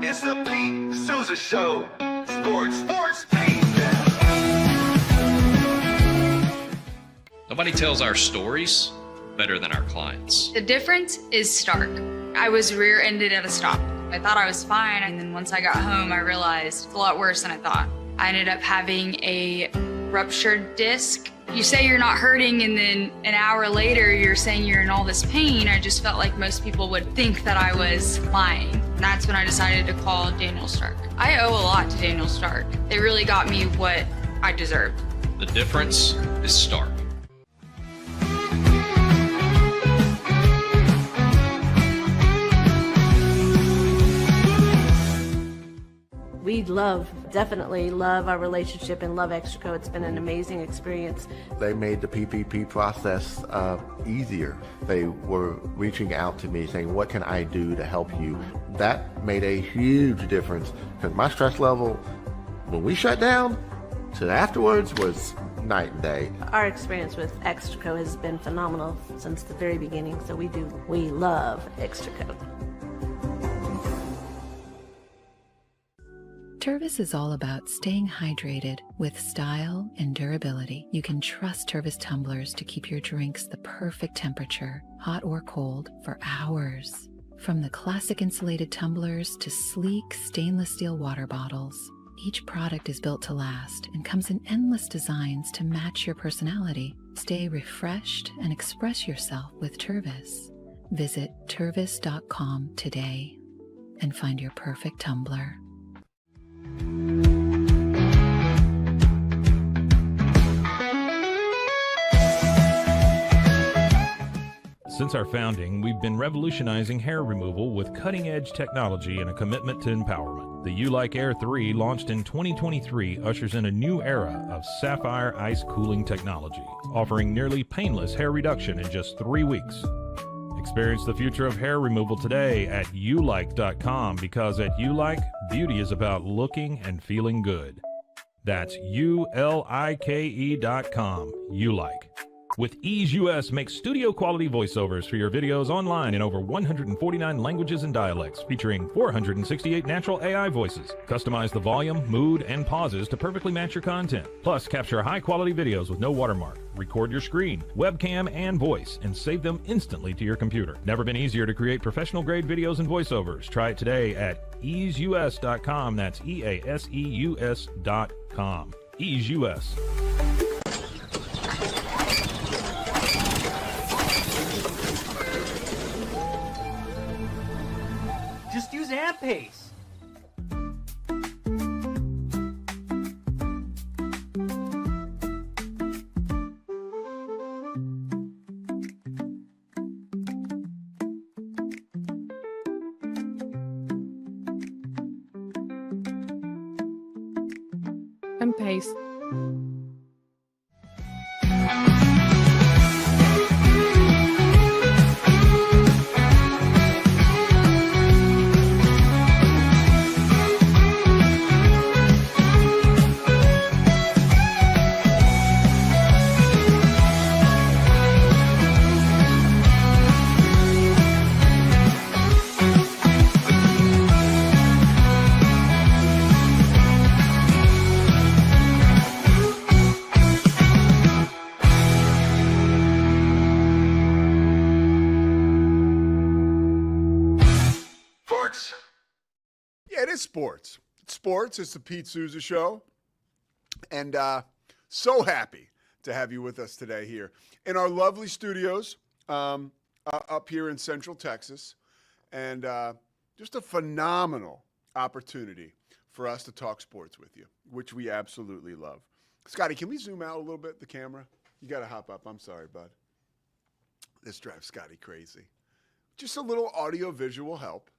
It's the Pete Sousa Show. Sports, Pete. Nobody tells our stories better than our clients. The difference is stark. I was rear-ended at a stop. I thought I was fine, and then once I got home, I realized it's a lot worse than I thought. I ended up having a ruptured disc. You say you're not hurting, and then an hour later, you're saying you're in all this pain. I just felt like most people would think that I was lying. And that's when I decided to call Daniel Stark. I owe a lot to Daniel Stark. They really got me what I deserved. The difference is stark. We definitely love our relationship and love Extraco. It's been an amazing experience. They made the PPP process easier. They were reaching out to me saying, what can I do to help you? That made a huge difference because my stress level when we shut down to afterwards was night and day. Our experience with Extraco has been phenomenal since the very beginning, so we love Extraco. Tervis is all about staying hydrated with style and durability. You can trust Tervis tumblers to keep your drinks the perfect temperature, hot or cold, for hours. From the classic insulated tumblers to sleek stainless steel water bottles, each product is built to last and comes in endless designs to match your personality. Stay refreshed and express yourself with Tervis. Visit tervis.com today and find your perfect tumbler. Since our founding, we've been revolutionizing hair removal with cutting-edge technology and a commitment to empowerment. The U-Like Air 3, launched in 2023, ushers in a new era of sapphire ice cooling technology, offering nearly painless hair reduction in just 3 weeks. Experience the future of hair removal today at ulike.com, because at Ulike, beauty is about looking and feeling good. That's ulike.com. Ulike. With Ease US, make studio quality voiceovers for your videos online in over 149 languages and dialects, featuring 468 natural AI voices. Customize the volume, mood, and pauses to perfectly match your content. Plus, capture high quality videos with no watermark. Record your screen, webcam, and voice, and save them instantly to your computer. Never been easier to create professional grade videos and voiceovers. Try it today at easeus.com. That's EASEUS.com. Ease US. Just use AMP-Pace. AMP-Pace. Sports. Sports. It's the Pete Sousa Show. And so happy to have you with us today here in our lovely studios up here in Central Texas. And just a phenomenal opportunity for us to talk sports with you, which we absolutely love. Scotty, can we zoom out a little bit, the camera? You got to hop up. I'm sorry, bud. This drives Scotty crazy. Just a little audio-visual help.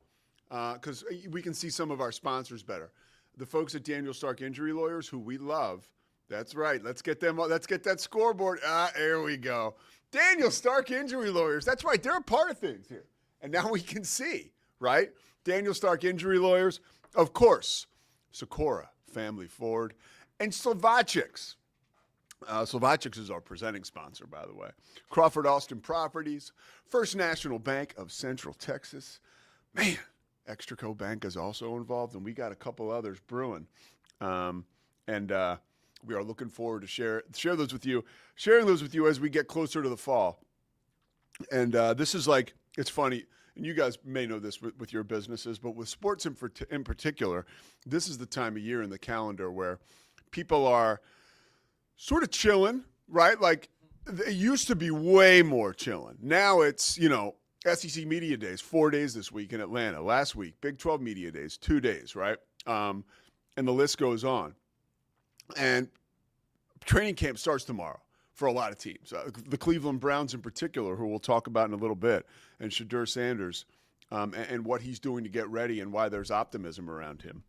Because we can see some of our sponsors better. The folks at Daniel Stark Injury Lawyers, who we love. That's right. Let's get them. Let's get that scoreboard. There we go. Daniel Stark Injury Lawyers. That's right. They're a part of things here. And now we can see, right? Daniel Stark Injury Lawyers. Of course, Socorro Family Ford and Slovacics. Slovacics is our presenting sponsor, by the way. Crawford Austin Properties. First National Bank of Central Texas. Man. Extraco Bank is also involved, and we got a couple others brewing. And we are looking forward to sharing those with you as we get closer to the fall. And this is like, it's funny, and you guys may know this with your businesses, but with sports in particular, this is the time of year in the calendar where people are sort of chilling, right? Like, it used to be way more chilling. Now it's, SEC Media Days, 4 days this week in Atlanta. Last week, Big 12 Media Days, 2 days, right? And the list goes on. And training camp starts tomorrow for a lot of teams. The Cleveland Browns in particular, who we'll talk about in a little bit, and Shedeur Sanders and what he's doing to get ready and why there's optimism around him.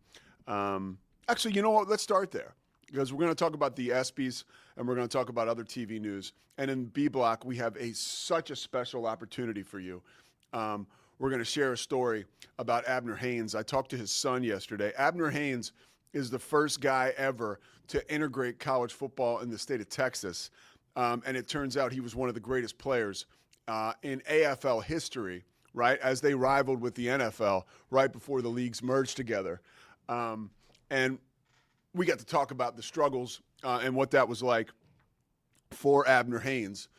Actually, you know what? Let's start there, because we're going to talk about the ESPYs and we're going to talk about other TV news. And in B Block, we have such a special opportunity for you. We're going to share a story about Abner Haynes. I talked to his son yesterday. Abner Haynes is the first guy ever to integrate college football in the state of Texas. And it turns out he was one of the greatest players in AFL history, right, as they rivaled with the NFL right before the leagues merged together. And we got to talk about the struggles and what that was like for Abner Haynes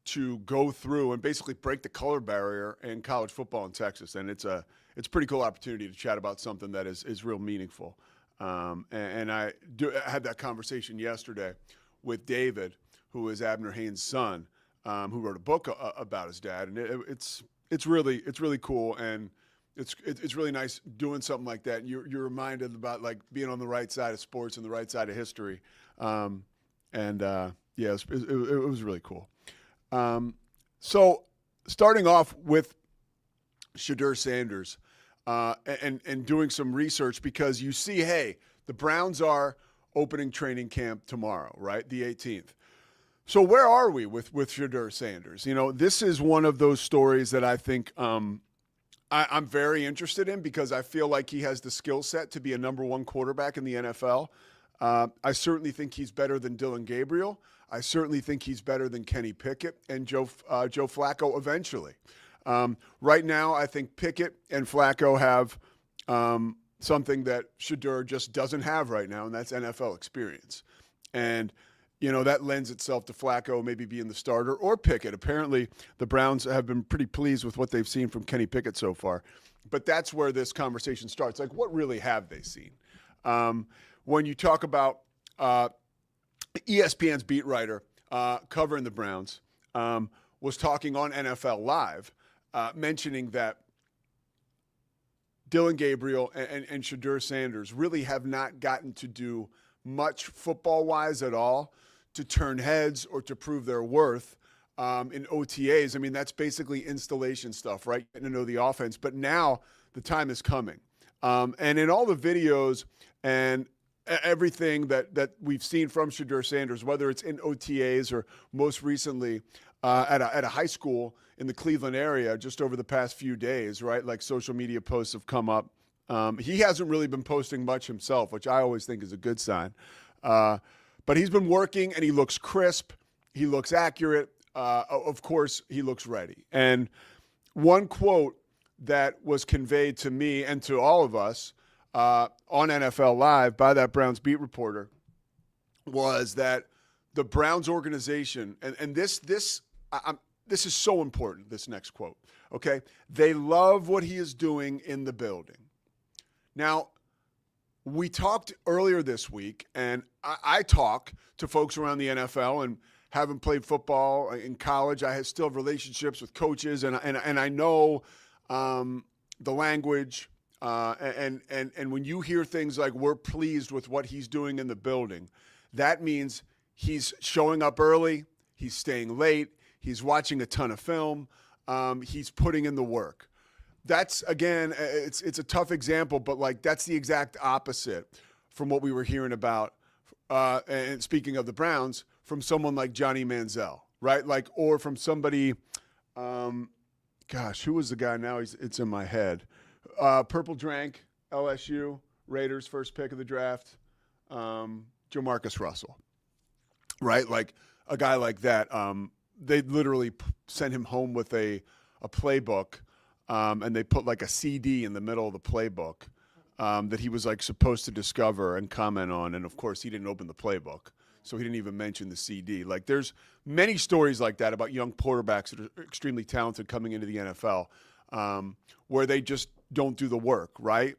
to go through and basically break the color barrier in college football in Texas. And it's a pretty cool opportunity to chat about something that is real meaningful. And I had that conversation yesterday with David, who is Abner Haynes' son, who wrote a book about his dad. And it's really cool, and it's really nice doing something like that. And you're reminded about like being on the right side of sports and the right side of history. It was really cool. So starting off with Shedeur Sanders and doing some research, because you see, hey, the Browns are opening training camp tomorrow, right? The 18th. So where are we with Shedeur Sanders? This is one of those stories that I think I'm very interested in, because I feel like he has the skill set to be a number one quarterback in the NFL. I certainly think he's better than Dillon Gabriel. I certainly think he's better than Kenny Pickett and Joe Flacco eventually. Right now, I think Pickett and Flacco have something that Shedeur just doesn't have right now, and that's NFL experience. And, that lends itself to Flacco maybe being the starter or Pickett. Apparently, the Browns have been pretty pleased with what they've seen from Kenny Pickett so far. But that's where this conversation starts. Like, what really have they seen? When you talk about ESPN's beat writer covering the Browns was talking on NFL Live, mentioning that Dillon Gabriel and Shedeur Sanders really have not gotten to do much football-wise at all to turn heads or to prove their worth in OTAs. I mean, that's basically installation stuff, right? Getting to know the offense. But now the time is coming. And in all the videos and everything that we've seen from Shedeur Sanders, whether it's in OTAs or most recently at a high school in the Cleveland area just over the past few days, right? Like social media posts have come up. He hasn't really been posting much himself, which I always think is a good sign. But he's been working, and he looks crisp. He looks accurate. Of course, he looks ready. And one quote that was conveyed to me and to all of us on NFL Live by that Browns beat reporter was that the Browns organization, and this is so important, this next quote, okay? They love what he is doing in the building. Now, we talked earlier this week, and I talk to folks around the NFL, and having played football in college, I still have relationships with coaches, and I know the language. And when you hear things like we're pleased with what he's doing in the building, that means he's showing up early, he's staying late, he's watching a ton of film, he's putting in the work. That's, again, it's a tough example, but like that's the exact opposite from what we were hearing about, and speaking of the Browns, from someone like Johnny Manziel, right? Like, or from somebody, who was the guy now? It's in my head. Purple Drank, LSU, Raiders, first pick of the draft, Jamarcus Russell, right? Like a guy like that, they literally sent him home with a playbook and they put like a CD in the middle of the playbook that he was like supposed to discover and comment on. And of course, he didn't open the playbook, so he didn't even mention the CD. Like, there's many stories like that about young quarterbacks that are extremely talented coming into the NFL, where they just don't do the work, right?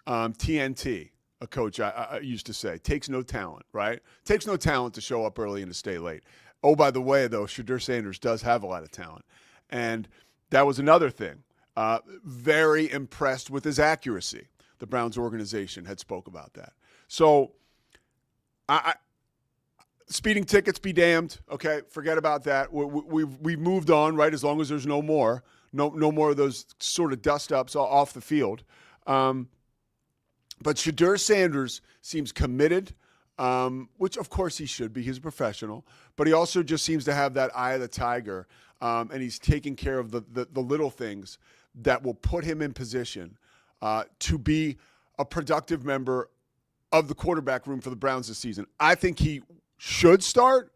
TNT, a coach I used to say, takes no talent, right? Takes no talent to show up early and to stay late. Oh, by the way, though, Shedeur Sanders does have a lot of talent. And that was another thing. Very impressed with his accuracy. The Browns organization had spoke about that. So, speeding tickets be damned. Okay, forget about that. We've moved on, right? As long as there's no more of those sort of dust ups off the field. But Shedeur Sanders seems committed, which of course he should be. He's a professional, but he also just seems to have that eye of the tiger, and he's taking care of the little things that will put him in position to be a productive member of the quarterback room for the Browns this season. I think he should start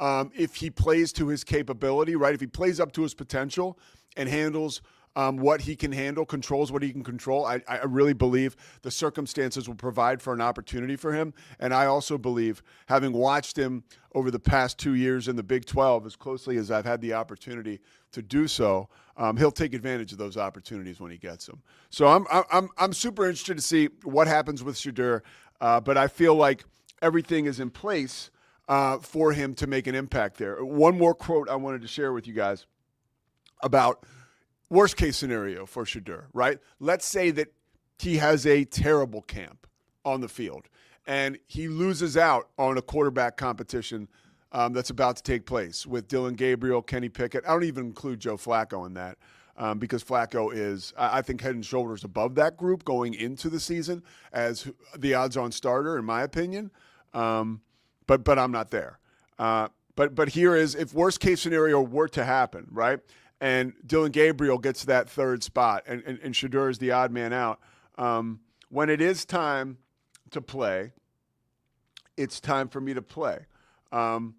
if he plays to his capability, right? If he plays up to his potential and handles what he can handle, controls what he can control. I really believe the circumstances will provide for an opportunity for him. And I also believe, having watched him over the past 2 years in the Big 12 as closely as I've had the opportunity to do so, he'll take advantage of those opportunities when he gets them. So I'm super interested to see what happens with Shedeur, but I feel like everything is in place for him to make an impact there. One more quote I wanted to share with you guys about worst case scenario for Shedeur, right? Let's say that he has a terrible camp on the field and he loses out on a quarterback competition that's about to take place with Dylan Gabriel, Kenny Pickett. I don't even include Joe Flacco in that because Flacco is, I think, head and shoulders above that group going into the season as the odds-on starter, in my opinion. But I'm not there. But here is, if worst case scenario were to happen, right? And Dylan Gabriel gets that third spot, and Shedeur is the odd man out. When it is time to play, it's time for me to play.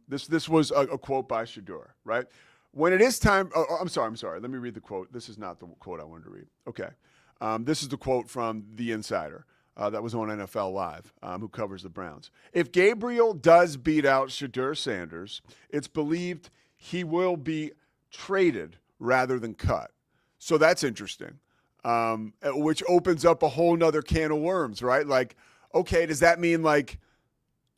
This was a quote by Shedeur, right? When it is time, I'm sorry. Let me read the quote. This is not the quote I wanted to read. Okay. This is the quote from The Insider that was on NFL Live, who covers the Browns. If Gabriel does beat out Shedeur Sanders, it's believed he will be traded rather than cut. So that's interesting, which opens up a whole nother can of worms, right? Like, okay, does that mean, like,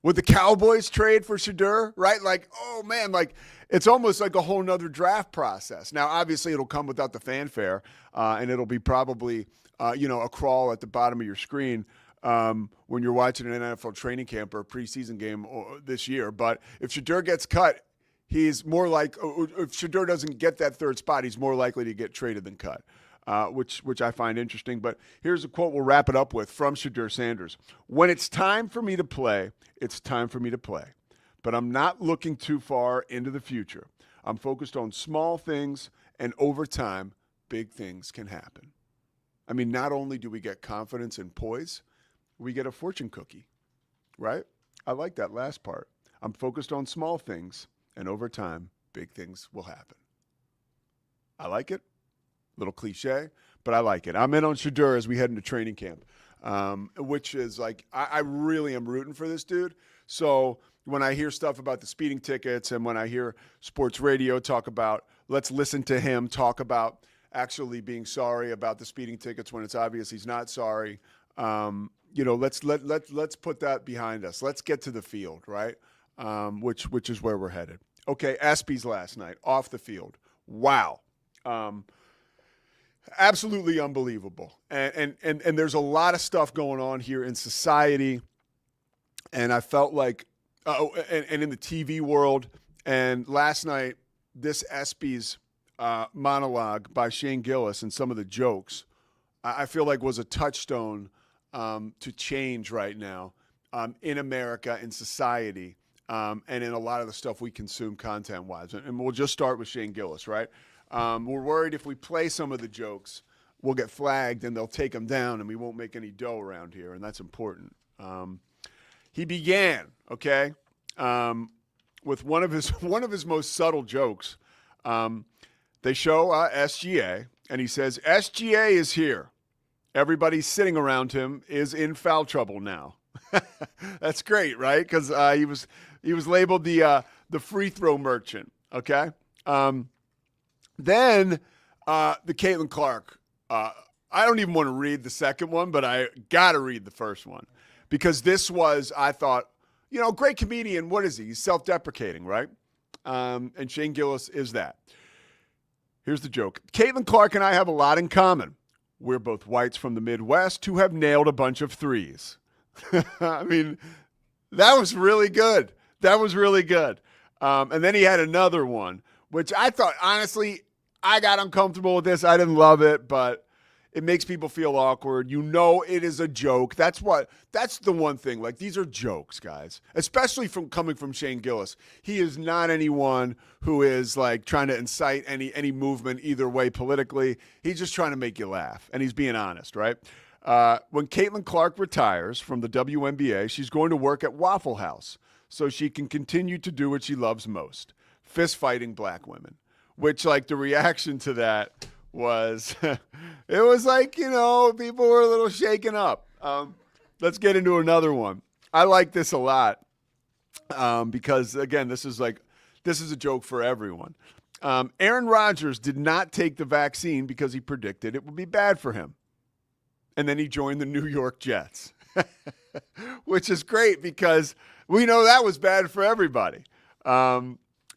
would the Cowboys trade for Shedeur, right? Like, oh, man, like, it's almost like a whole nother draft process. Now, obviously, it'll come without the fanfare, and it'll be probably, a crawl at the bottom of your screen when you're watching an NFL training camp or a preseason game this year. But if Shedeur gets cut, he's more like, if Shedeur doesn't get that third spot, he's more likely to get traded than cut, which I find interesting. But here's a quote we'll wrap it up with from Shedeur Sanders. When it's time for me to play, it's time for me to play. But I'm not looking too far into the future. I'm focused on small things, and over time, big things can happen. I mean, not only do we get confidence and poise, we get a fortune cookie, right? I like that last part. I'm focused on small things, and over time, big things will happen. I like it. A little cliche, but I like it. I'm in on Shedeur as we head into training camp, which is like, I really am rooting for this dude. So when I hear stuff about the speeding tickets and when I hear sports radio talk about, let's listen to him talk about actually being sorry about the speeding tickets when it's obvious he's not sorry, let's put that behind us. Let's get to the field, right? Which is where we're headed. Okay, ESPYs last night, off the field. Wow. Absolutely unbelievable. And there's a lot of stuff going on here in society. And I felt like, and in the TV world. And last night, this ESPYs monologue by Shane Gillis and some of the jokes, I feel like was a touchstone to change right now in America, in society, and in a lot of the stuff we consume content-wise. And we'll just start with Shane Gillis, right? We're worried if we play some of the jokes, we'll get flagged and they'll take them down and we won't make any dough around here, and that's important. He began, okay, with one of his most subtle jokes. They show SGA, and he says, SGA is here. Everybody sitting around him is in foul trouble now. That's great, right? Because he was labeled the free throw merchant. Okay. Then the Caitlin Clark. I don't even want to read the second one, but I got to read the first one because this was, I thought, great comedian. What is he? He's self-deprecating, right? And Shane Gillis is that. Here's the joke. Caitlin Clark and I have a lot in common. We're both whites from the Midwest who have nailed a bunch of threes. I mean, that was really good. That was really good. And then he had another one, which I thought, honestly, I got uncomfortable with this. I didn't love it, but it makes people feel awkward. It is a joke. That's the one thing. Like, these are jokes, guys, especially coming from Shane Gillis. He is not anyone who is like trying to incite any movement either way politically. He's just trying to make you laugh, and he's being honest, right? When Caitlin Clark retires from the WNBA, she's going to work at Waffle House so she can continue to do what she loves most, fist fighting black women, which, like, the reaction to that was, it was like, people were a little shaken up. Let's get into another one. I like this a lot because, again, this is a joke for everyone. Aaron Rodgers did not take the vaccine because he predicted it would be bad for him. And then he joined the New York Jets, which is great because we know that was bad for everybody.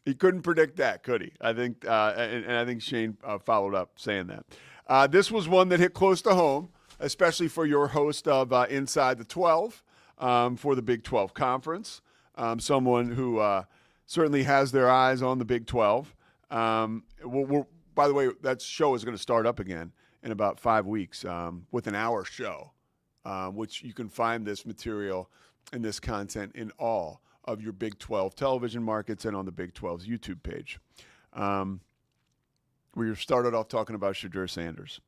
He couldn't predict that, could he? I think, and I think Shane followed up saying that. This was one that hit close to home, especially for your host of Inside the 12 for the Big 12 Conference, someone who certainly has their eyes on the Big 12. By the way, that show is going to start up again in about 5 weeks with an hour show, which you can find this material and this content in all of your Big 12 television markets and on the Big 12's YouTube page. We started off talking about Shedeur Sanders.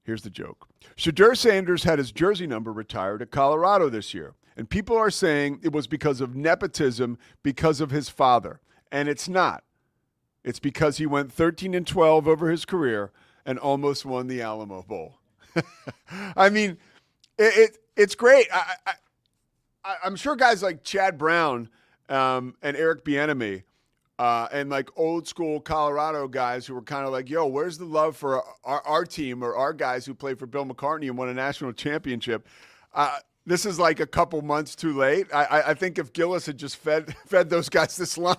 Here's the joke. Shedeur Sanders had his jersey number retired at Colorado this year, and people are saying it was because of nepotism because of his father, and it's not. It's because he went 13-12 over his career and almost won the Alamo Bowl. I mean, it's great. I'm sure guys like Chad Brown and Eric Bieniemy and like old school Colorado guys who were kind of like, yo, where's the love for our team or our guys who played for Bill McCartney and won a national championship? This is like a couple months too late. I think if Gillis had just fed those guys this line,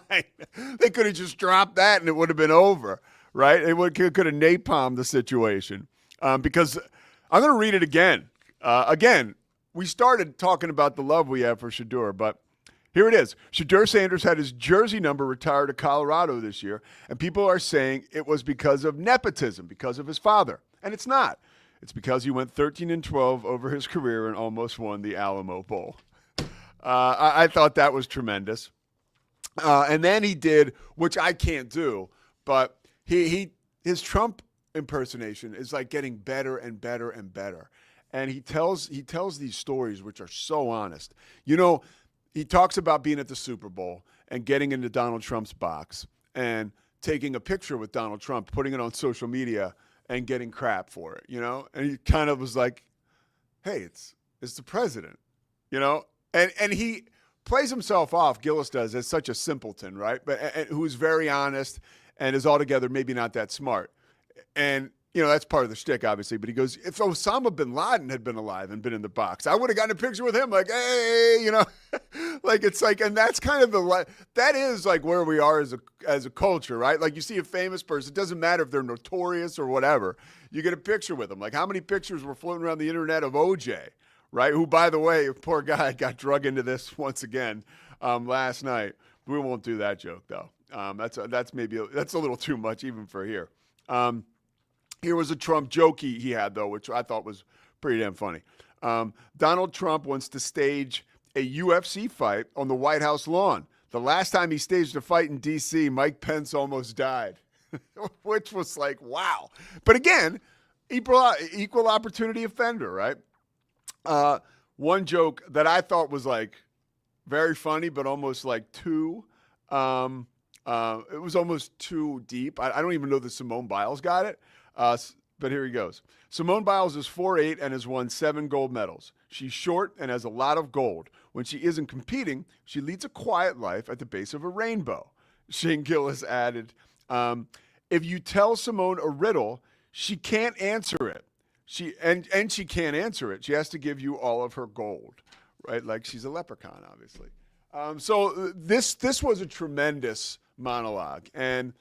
they could have just dropped that and it would have been over, right? It could have napalmed the situation because I'm going to read it again. Again, we started talking about the love we have for Shedeur, but here it is. Shedeur Sanders had his jersey number retired to Colorado this year, and people are saying it was because of nepotism, because of his father. And it's not. It's because he went 13-12 over his career and almost won the Alamo Bowl. I thought that was tremendous. And then he did, which I can't do, but his Trump impersonation is like getting better and better and better. And he tells these stories which are so honest. He talks about being at the Super Bowl and getting into Donald Trump's box and taking a picture with Donald Trump, putting it on social media and getting crap for it, And he kind of was like, hey, it's the president, And he plays himself off, Gillis does, as such a simpleton, right? But who's very honest and is altogether maybe not that smart. And that's part of the shtick, obviously. But he goes, if Osama bin Laden had been alive and been in the box, I would have gotten a picture with him. Like, hey, like it's like, and that's kind of that is like where we are as a culture, right? Like you see a famous person, it doesn't matter if they're notorious or whatever, you get a picture with them. Like how many pictures were floating around the internet of OJ, right? Who, by the way, poor guy got drug into this once again last night. We won't do that joke though. That's a little too much even for here. Here was a Trump joke he had, though, which I thought was pretty damn funny. Donald Trump wants to stage a UFC fight on the White House lawn. The last time he staged a fight in D.C., Mike Pence almost died, which was like, wow. But again, equal opportunity offender, right? One joke that I thought was like very funny, but almost like too it was almost too deep. I don't even know that Simone Biles got it. But here he goes. Simone Biles is 4'8" and has won 7 gold medals. She's short and has a lot of gold. When she isn't competing, she leads a quiet life at the base of a rainbow. Shane Gillis added, if you tell Simone a riddle, she can't answer it. She can't answer it. She has to give you all of her gold, right? Like she's a leprechaun, obviously. So this was a tremendous monologue, and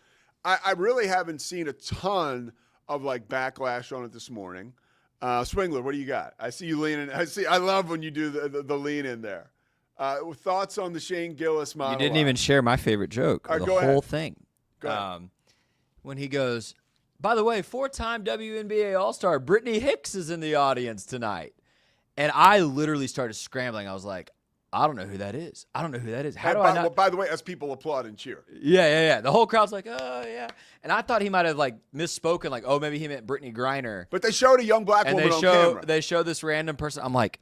I really haven't seen a ton of like backlash on it this morning. Swingler, what do you got? I see you leaning. I love when you do the lean in there. Thoughts on the Shane Gillis monologue? You didn't even share my favorite joke. The go whole ahead. thing. Go ahead. When he goes, by the way, 4-time WNBA All-Star Brittany Hicks is in the audience tonight. And I literally started scrambling. I was like, I don't know who that is. How do I not? By the way, as people applaud and cheer. Yeah. The whole crowd's like, oh, yeah. And I thought he might have, like, misspoken, like, oh, maybe he meant Brittany Griner. But they showed a young black woman on camera. They show this random person. I'm like,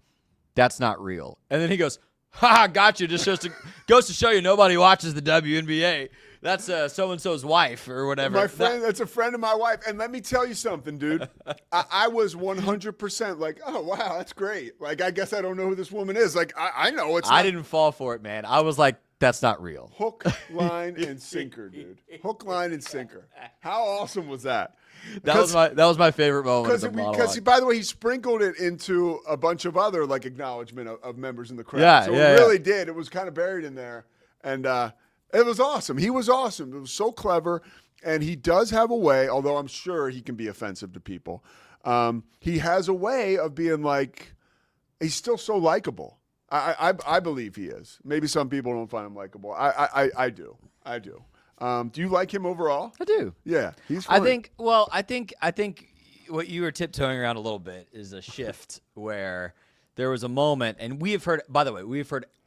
that's not real. And then he goes, ha, got you. Just goes to show you nobody watches the WNBA. That's so-and-so's wife or whatever. My friend, that's a friend of my wife. And let me tell you something, dude. I was 100% like, oh, wow, that's great. Like, I guess I don't know who this woman is. Like, I know it's not. I didn't fall for it, man. I was like, that's not real. Hook, line, and sinker, dude. Hook, line, and sinker. How awesome was that? That was my favorite moment of the monologue. Because, by the way, he sprinkled it into a bunch of other, like, acknowledgement of members in the crowd. Yeah, so it really did. It was kind of buried in there. And it was awesome. He was awesome. It was so clever. And he does have a way, although I'm sure he can be offensive to people. He has a way of being like, he's still so likable. I believe he is. Maybe some people don't find him likable. I do. Do you like him overall? I do. Yeah, he's funny. I think what you were tiptoeing around a little bit is a shift where there was a moment, and we've heard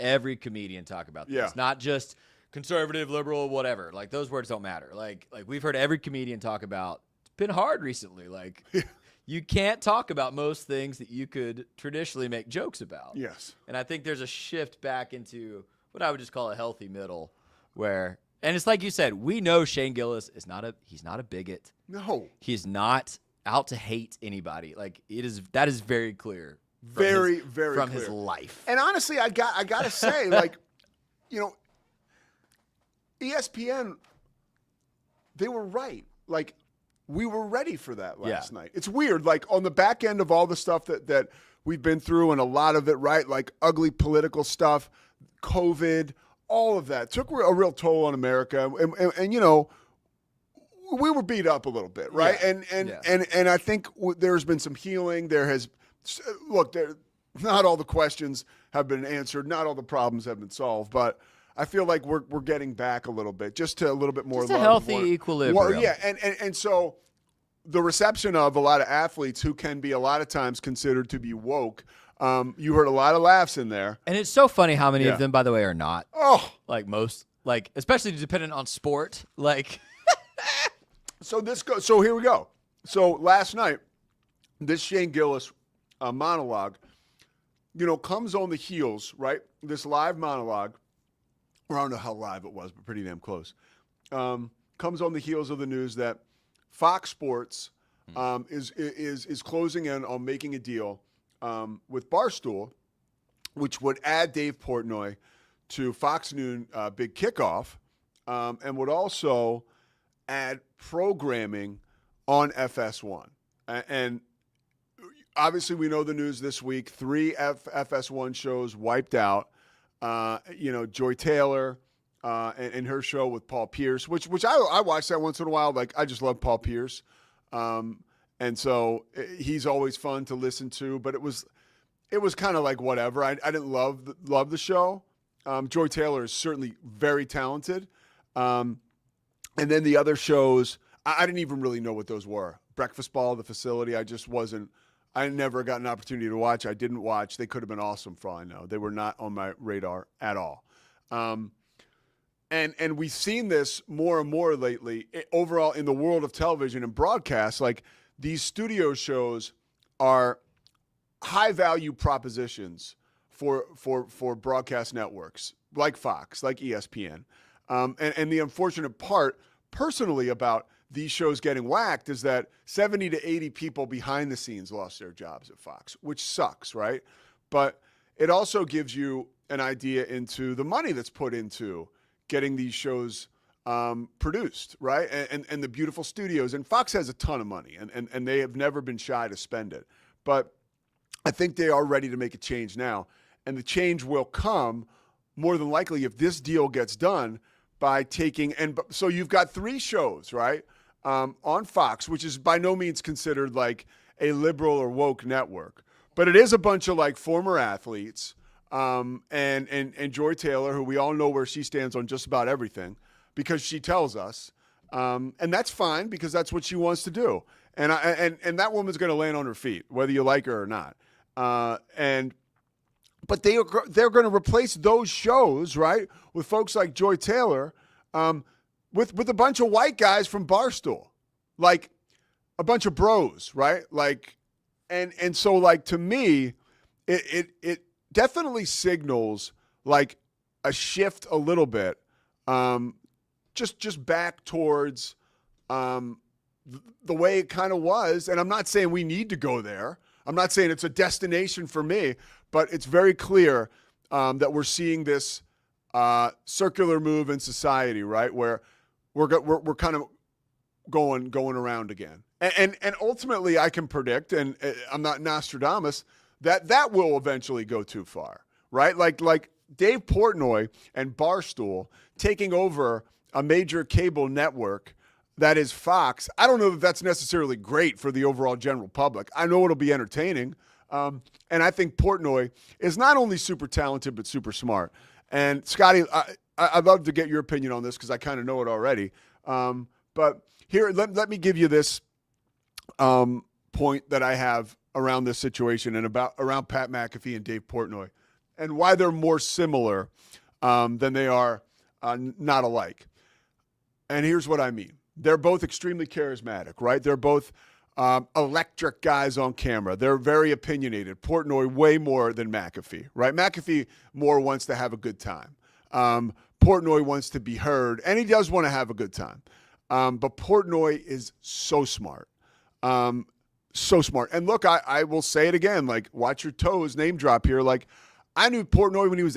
every comedian talk about this. Yeah. Not just conservative, liberal, whatever. Like, those words don't matter. Like we've heard every comedian talk about, it's been hard recently. Like, you can't talk about most things that you could traditionally make jokes about. Yes. And I think there's a shift back into what I would just call a healthy middle where, and it's like you said, we know Shane Gillis is he's not a bigot. No. He's not out to hate anybody. Like, that is very clear. Very from clear. his life. And honestly, I got to say, like, you know, ESPN, they were right. Like, we were ready for that last night. It's weird. Like, on the back end of all the stuff that we've been through, and a lot of it, right, like ugly political stuff, COVID, all of that took a real toll on America. And you know, we were beat up a little bit, right? Yeah. And I think there's been some healing. Not all the questions have been answered. Not all the problems have been solved, but I feel like we're getting back a little bit, just to a little bit more just love. A healthy equilibrium. Yeah, and so the reception of a lot of athletes who can be a lot of times considered to be woke, you heard a lot of laughs in there. And it's so funny how many of them, by the way, are not. Oh, like most, like especially dependent on sport. Like, so here we go. So last night, this Shane Gillis monologue, you know, comes on the heels, right? This live monologue. I don't know how live it was, but pretty damn close. Comes on the heels of the news that Fox Sports is closing in on making a deal with Barstool, which would add Dave Portnoy to Fox Noon Big Kickoff, and would also add programming on FS1. And obviously, we know the news this week. 3 FS1 shows wiped out. Joy Taylor and her show with Paul Pierce, which I watch that once in a while. Like, I just love Paul Pierce. And so he's always fun to listen to, but it was kind of like whatever. I didn't love the show. Joy Taylor is certainly very talented. And then the other shows, I didn't even really know what those were. Breakfast Ball, The Facility, I never got an opportunity to watch. I didn't watch. They could have been awesome for all I know. They were not on my radar at all. And we've seen this more and more lately overall in the world of television and broadcast. Like, these studio shows are high-value propositions for broadcast networks like Fox, like ESPN. And the unfortunate part, personally, about these shows getting whacked is that 70 to 80 people behind the scenes lost their jobs at Fox, which sucks, right? But it also gives you an idea into the money that's put into getting these shows produced, right? And the beautiful studios. And Fox has a ton of money, and they have never been shy to spend it. But I think they are ready to make a change now. And the change will come more than likely if this deal gets done by taking, and so you've got 3 shows, right, on Fox, which is by no means considered like a liberal or woke network. But it is a bunch of like former athletes and Joy Taylor, who we all know where she stands on just about everything because she tells us. And that's fine because that's what she wants to do. And that woman's going to land on her feet, whether you like her or not. But they're going to replace those shows, right, with folks like Joy Taylor, with a bunch of white guys from Barstool, like a bunch of bros, right? Like, and so like to me, it definitely signals like a shift a little bit, just back towards the way it kind of was. And I'm not saying we need to go there. I'm not saying it's a destination for me, but it's very clear that we're seeing this circular move in society, right? Where we're kind of going around again. And ultimately I can predict, and I'm not Nostradamus, that will eventually go too far, right? Like Dave Portnoy and Barstool taking over a major cable network that is Fox. I don't know that that's necessarily great for the overall general public. I know it'll be entertaining. And I think Portnoy is not only super talented, but super smart. And Scotty, I'd love to get your opinion on this because I kind of know it already. But here, let me give you this point that I have around this situation and around Pat McAfee and Dave Portnoy and why they're more similar than they are not alike. And here's what I mean. They're both extremely charismatic, right? They're both electric guys on camera. They're very opinionated. Portnoy way more than McAfee, right? McAfee more wants to have a good time. Portnoy wants to be heard, and he does want to have a good time. But Portnoy is so smart. So smart. And look, I will say it again, like, watch your toes, name drop here. Like, I knew Portnoy when he was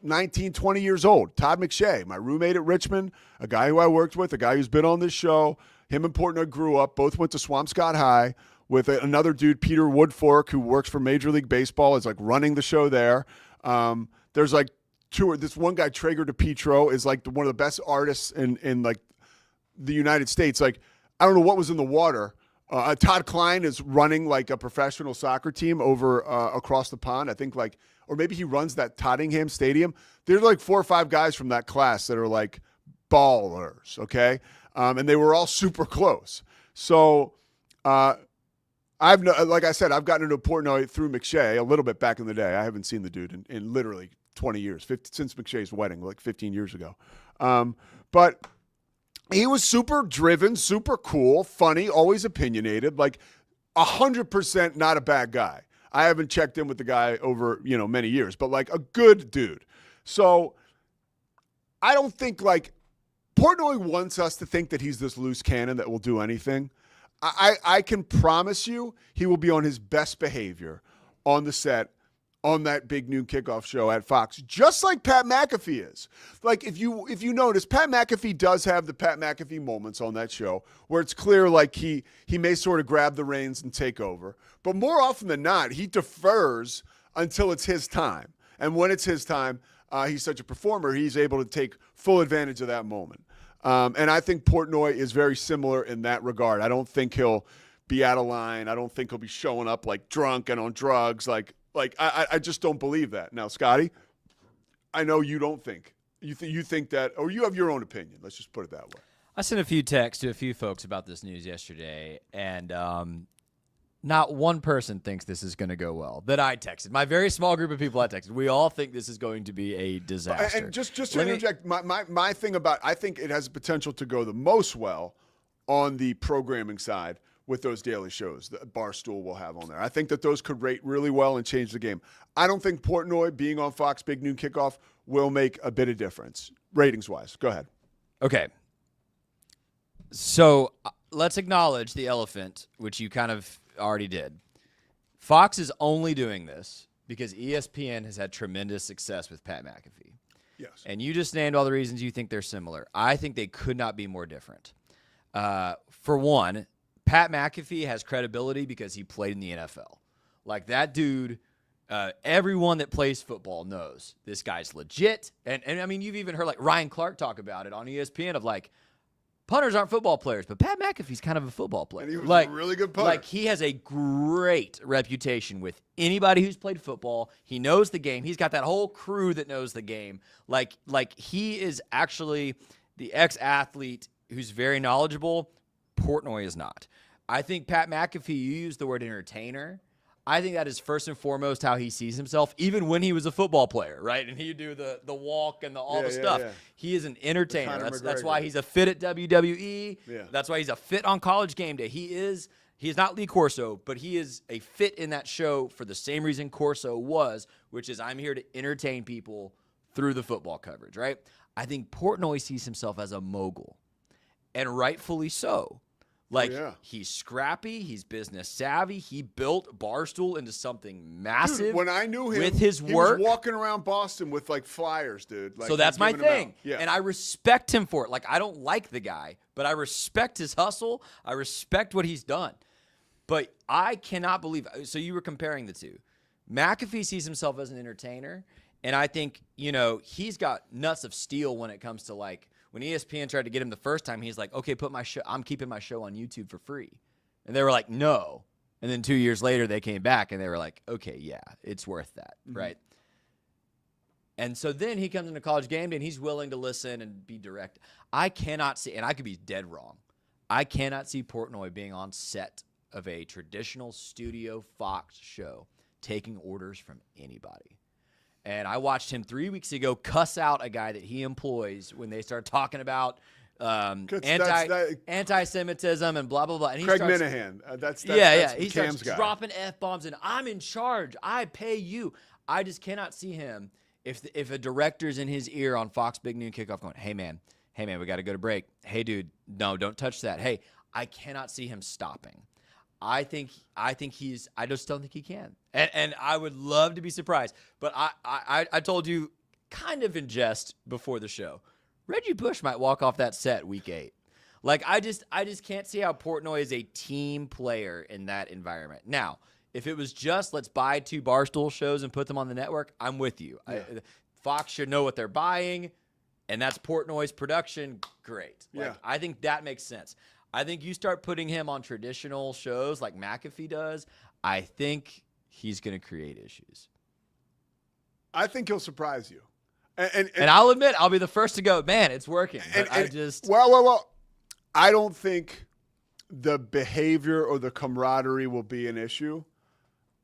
19, 20 years old. Todd McShay, my roommate at Richmond, a guy who I worked with, a guy who's been on this show. Him and Portnoy grew up, both went to Swampscott High with another dude, Peter Woodfork, who works for Major League Baseball, is like running the show there. There's like this one guy, Traeger DePietro, is like one of the best artists in like the United States. Like, I don't know what was in the water. Todd Klein is running like a professional soccer team over across the pond. I think or maybe he runs that Tottenham Stadium. There's like 4 or 5 guys from that class that are like ballers, okay? And they were all super close. So like I said, I've gotten into Portnoy through McShay a little bit back in the day. I haven't seen the dude in literally 20 years, since McShay's wedding, like 15 years ago. But he was super driven, super cool, funny, always opinionated, like 100% not a bad guy. I haven't checked in with the guy over, many years, but like a good dude. So I don't think like Portnoy wants us to think that he's this loose cannon that will do anything. I can promise you he will be on his best behavior on the set on that big noon kickoff show at Fox, just like Pat McAfee is. Like, if you notice, Pat McAfee does have the Pat McAfee moments on that show where it's clear like he may sort of grab the reins and take over. But more often than not, he defers until it's his time. And when it's his time, he's such a performer, he's able to take full advantage of that moment. And I think Portnoy is very similar in that regard. I don't think he'll be out of line. I don't think he'll be showing up like drunk and on drugs. Like I just don't believe that. Now, Scotty, I know you don't think. You think that, or you have your own opinion. Let's just put it that way. I sent a few texts to a few folks about this news yesterday, and not one person thinks this is going to go well that I texted. My very small group of people I texted. We all think this is going to be a disaster. And just to interject, my thing about, I think it has the potential to go the most well on the programming side with those daily shows that Barstool will have on there. I think that those could rate really well and change the game. I don't think Portnoy being on Fox Big Noon Kickoff will make a bit of difference, ratings-wise. Go ahead. Okay. So let's acknowledge the elephant, which you kind of already did. Fox is only doing this because ESPN has had tremendous success with Pat McAfee. Yes. And you just named all the reasons you think they're similar. I think they could not be more different. For one, Pat McAfee has credibility because he played in the NFL. Like, that dude, everyone that plays football knows this guy's legit. And I mean, you've even heard like Ryan Clark talk about it on ESPN of like, punters aren't football players, but Pat McAfee's kind of a football player. And he was like, a really good punter. Like, he has a great reputation with anybody who's played football. He knows the game. He's got that whole crew that knows the game. Like he is actually the ex-athlete who's very knowledgeable. Portnoy is not. I think Pat McAfee, you used the word entertainer. I think that is first and foremost how he sees himself, even when he was a football player, right? And he'd do the walk and all the stuff. Yeah. He is an entertainer. That's why McGregor. he's a fit at WWE. Yeah. That's why he's a fit on College Game Day. He's not Lee Corso, but he is a fit in that show for the same reason Corso was, which is I'm here to entertain people through the football coverage, right? I think Portnoy sees himself as a mogul, and rightfully so. Like, he's scrappy, he's business savvy. He built Barstool into something massive. Dude, when I knew him, with his he work, was walking around Boston with like flyers, dude. Like, so that's my giving 'em thing. out. Yeah. And I respect him for it. Like, I don't like the guy, but I respect his hustle. I respect what he's done. But I cannot believe – so you were comparing the two. McAfee sees himself as an entertainer, and I think, he's got nuts of steel when it comes to like – when ESPN tried to get him the first time, he's like, okay, I'm keeping my show on YouTube for free. And they were like, no. And then 2 years later, they came back and they were like, okay, yeah, it's worth that, right? And so then he comes into College Game Day and he's willing to listen and be direct. I cannot see, and I could be dead wrong, I cannot see Portnoy being on set of a traditional studio Fox show taking orders from anybody. And I watched him 3 weeks ago cuss out a guy that he employs when they start talking about anti-Semitism and blah, blah, blah. And he Craig starts, Minahan. That's he Cam's starts guy. dropping F-bombs and I'm in charge. I pay you. I just cannot see him if a director's in his ear on Fox Big Noon Kickoff going, hey, man, we got to go to break. Hey, dude, no, don't touch that. Hey, I cannot see him stopping. I just don't think he can. And I would love to be surprised. But I told you kind of in jest before the show, Reggie Bush might walk off that set week 8. Like, I just can't see how Portnoy is a team player in that environment. Now, if it was just let's buy 2 Barstool shows and put them on the network, I'm with you. Yeah. Fox should know what they're buying, and that's Portnoy's production. Great. Like, I think that makes sense. I think you start putting him on traditional shows like McAfee does, I think he's going to create issues. I think he'll surprise you. And I'll admit, I'll be the first to go, man, it's working. Well, I don't think the behavior or the camaraderie will be an issue.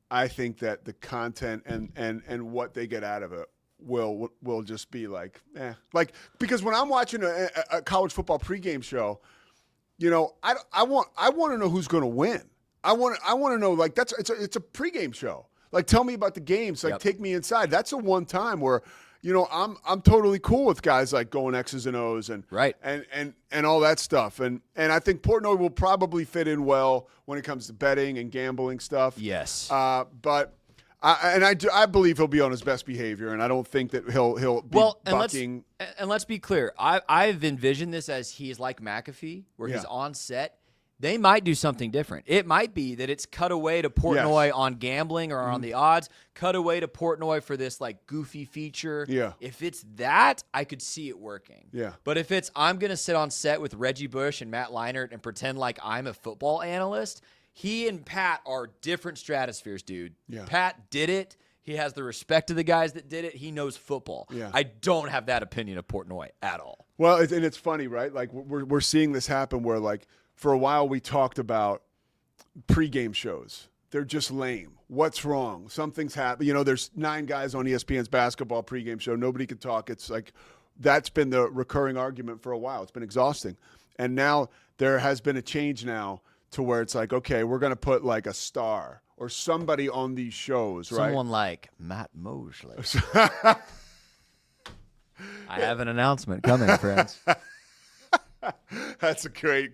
I think that the content and what they get out of it will just be like, Like, because when I'm watching a college football pregame show, I want to know who's going to win. I want to know, like, it's a pregame show. Like, tell me about the games. Like, take me inside. That's the one time where, I'm totally cool with guys like going X's and O's and and all that stuff. And I think Portnoy will probably fit in well when it comes to betting and gambling stuff. Yes. But I believe he'll be on his best behavior, and I don't think that he'll be bucking. And let's be clear. I've envisioned this as he's like McAfee, where he's on set. They might do something different. It might be that it's cut away to Portnoy on gambling or on the odds, cut away to Portnoy for this like goofy feature. Yeah. If it's that, I could see it working. Yeah. But if it's I'm going to sit on set with Reggie Bush and Matt Leinart and pretend like I'm a football analyst, he and Pat are different stratospheres, dude. Yeah. Pat did it. He has the respect of the guys that did it. He knows football. Yeah. I don't have that opinion of Portnoy at all. Well, and it's funny, right? Like we're seeing this happen where, like, for a while we talked about pregame shows. They're just lame. What's wrong? Something's happened. There's 9 guys on ESPN's basketball pregame show. Nobody can talk. It's like that's been the recurring argument for a while. It's been exhausting. And now there has been a change now to where it's like, okay, we're going to put like a star or somebody on these shows, right? Someone like Matt Mosley. I have an announcement coming, friends. That's a great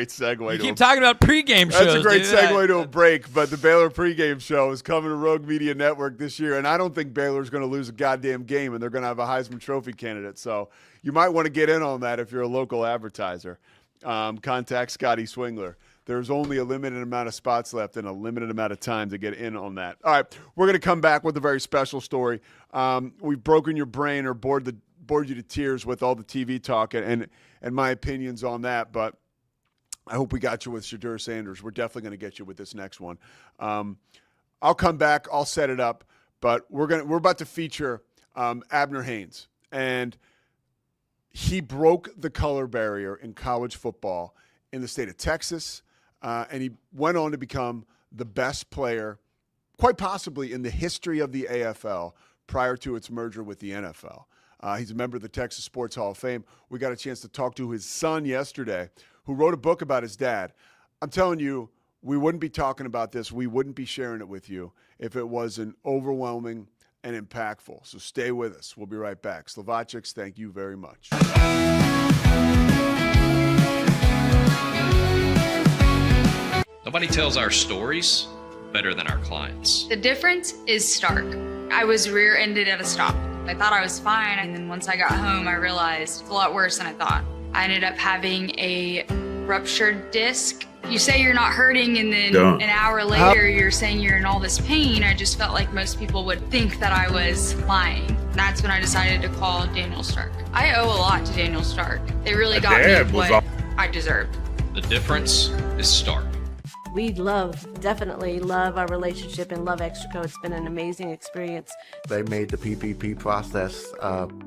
segue. You keep talking about pregame shows. That's a great dude. segue to a break, but the Baylor pregame show is coming to Rogue Media Network this year, and I don't think Baylor's going to lose a goddamn game, and they're going to have a Heisman Trophy candidate. So you might want to get in on that if you're a local advertiser. Contact Scotty Swingler. There's only a limited amount of spots left and a limited amount of time to get in on that. All right, we're going to come back with a very special story. We've broken your brain or bored you to tears with all the TV talk and my opinions on that, but I hope we got you with Shadur Sanders. We're definitely going to get you with this next one. I'll come back. I'll set it up, but we're about to feature Abner Haynes, and he broke the color barrier in college football in the state of Texas. And he went on to become the best player, quite possibly in the history of the AFL prior to its merger with the NFL. He's a member of the Texas Sports Hall of Fame. We got a chance to talk to his son yesterday, who wrote a book about his dad. I'm telling you, we wouldn't be talking about this. We wouldn't be sharing it with you if it wasn't overwhelming and impactful. So stay with us. We'll be right back. Slovacics, thank you very much. Nobody tells our stories better than our clients. The difference is stark. I was rear-ended at a stop. I thought I was fine, and then once I got home, I realized it's a lot worse than I thought. I ended up having a ruptured disc. You say you're not hurting, and then an hour later, you're saying you're in all this pain. I just felt like most people would think that I was lying. That's when I decided to call Daniel Stark. I owe a lot to Daniel Stark. They really got me what I deserved. The difference is stark. We definitely love our relationship and love Extraco. It's been an amazing experience. They made the PPP process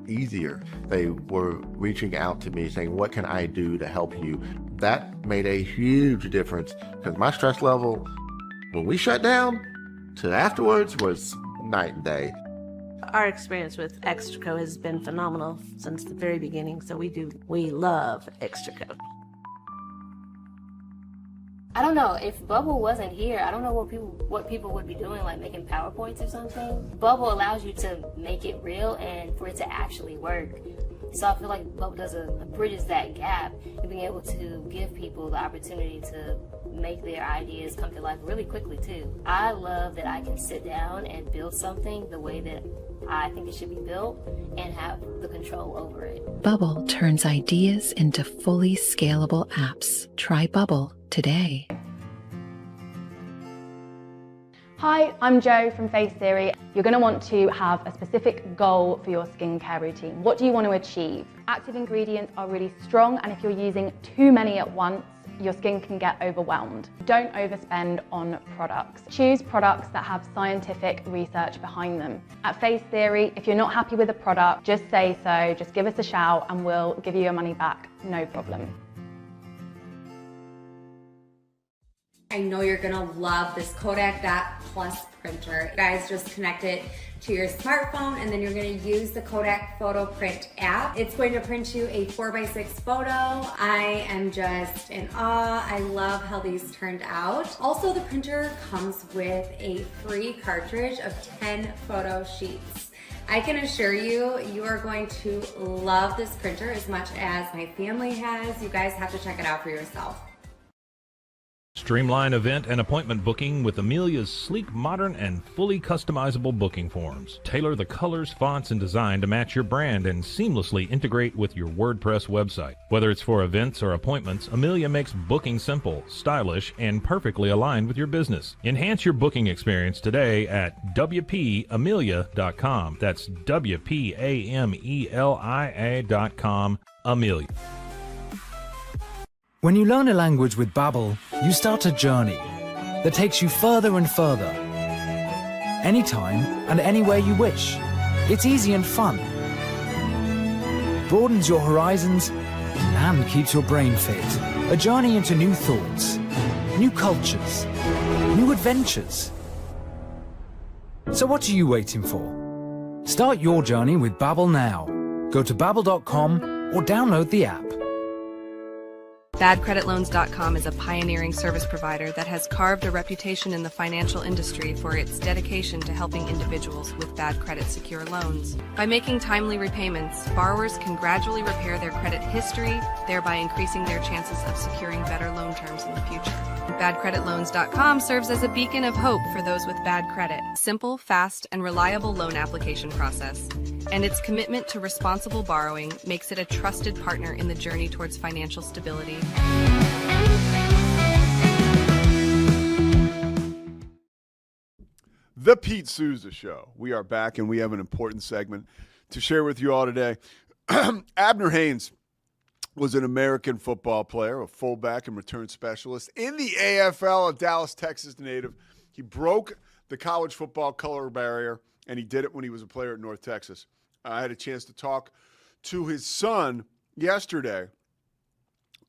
easier. They were reaching out to me saying, what can I do to help you? That made a huge difference because my stress level, when we shut down to afterwards, was night and day. Our experience with Extraco has been phenomenal since the very beginning, so we love Extraco. I don't know, if Bubble wasn't here, I don't know what people would be doing, like making PowerPoints or something. Bubble allows you to make it real and for it to actually work. So I feel like Bubble bridges that gap and being able to give people the opportunity to make their ideas come to life really quickly too. I love that I can sit down and build something the way that I think it should be built and have the control over it. Bubble turns ideas into fully scalable apps. Try Bubble today. Hi, I'm Jo from Face Theory. You're going to want to have a specific goal for your skincare routine. What do you want to achieve? Active ingredients are really strong, and if you're using too many at once, your skin can get overwhelmed. Don't overspend on products. Choose products that have scientific research behind them. At Face Theory, if you're not happy with a product, just say so, just give us a shout and we'll give you your money back, no problem. I know you're gonna love this Kodak Dot Plus printer. You guys just connect it to your smartphone and then you're gonna use the Kodak Photo Print app. It's going to print you a 4x6 photo. I am just in awe. I love how these turned out. Also, the printer comes with a free cartridge of 10 photo sheets. I can assure you, you are going to love this printer as much as my family has. You guys have to check it out for yourself. Streamline event and appointment booking with Amelia's sleek, modern, and fully customizable booking forms. Tailor the colors, fonts, and design to match your brand and seamlessly integrate with your WordPress website. Whether it's for events or appointments, Amelia makes booking simple, stylish, and perfectly aligned with your business. Enhance your booking experience today at WPAmelia.com. That's WPAMELIA.com. Amelia. When you learn a language with Babbel, you start a journey that takes you further and further. Anytime and anywhere you wish. It's easy and fun. Broadens your horizons and keeps your brain fit. A journey into new thoughts, new cultures, new adventures. So what are you waiting for? Start your journey with Babbel now. Go to babbel.com or download the app. BadCreditLoans.com is a pioneering service provider that has carved a reputation in the financial industry for its dedication to helping individuals with bad credit secure loans. By making timely repayments, borrowers can gradually repair their credit history, thereby increasing their chances of securing better loan terms in the future. BadCreditLoans.com serves as a beacon of hope for those with bad credit. Simple, fast, and reliable loan application process. And its commitment to responsible borrowing makes it a trusted partner in the journey towards financial stability. The Pete Sousa Show. We are back, and we have an important segment to share with you all today. Abner Haynes was an American football player, a fullback and return specialist in the AFL, a Dallas, Texas native. He broke the college football color barrier, and he did it when he was a player at North Texas. I had a chance to talk to his son yesterday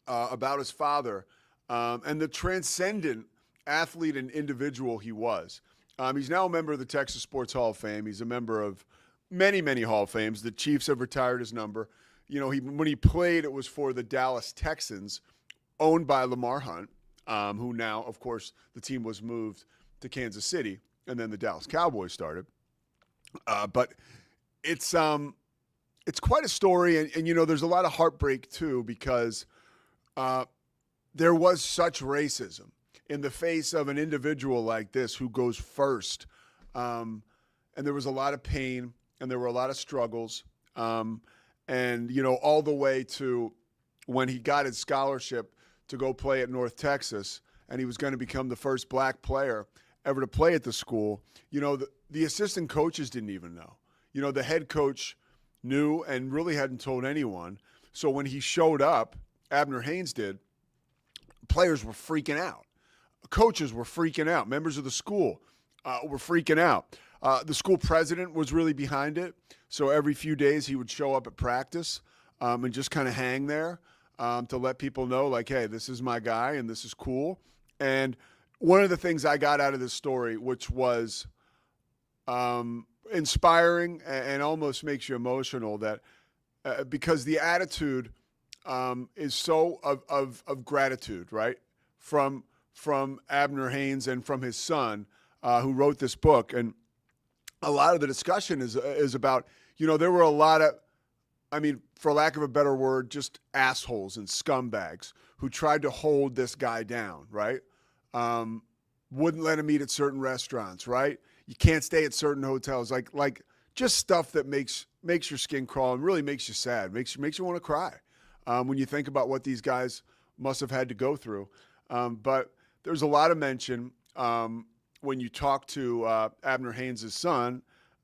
about his father and the transcendent athlete and individual he was. He's now a member of the Texas Sports Hall of Fame. He's a member of many, many Hall of Fames. The Chiefs have retired his number. You know, when he played, it was for the Dallas Texans, owned by Lamar Hunt, who now, of course, the team was moved to Kansas City, and then the Dallas Cowboys started. But it's quite a story, and you know, there's a lot of heartbreak too, because there was such racism in the face of an individual like this who goes first, and there was a lot of pain, and there were a lot of struggles, and you know, all the way to when he got his scholarship to go play at North Texas, and he was going to become the first black player ever to play at the school. You know, the assistant coaches didn't even know. You know, the head coach knew and really hadn't told anyone. So when he showed up, Abner Haynes did, players were freaking out. Coaches were freaking out. Members of the school were freaking out. The school president was really behind it. So every few days he would show up at practice and just kind of hang there to let people know, like, hey, this is my guy and this is cool. And one of the things I got out of this story, which was inspiring and almost makes you emotional, that because the attitude is so of gratitude, right, from Abner Haynes and from his son who wrote this book. And a lot of the discussion is about, you know, there were a lot of, I mean, for lack of a better word, just assholes and scumbags who tried to hold this guy down, right? Wouldn't let him eat at certain restaurants, right? You can't stay at certain hotels, like just stuff that makes your skin crawl and really makes you sad, makes you want to cry when you think about what these guys must have had to go through. But there's a lot of mention when you talk to Abner Haynes' son.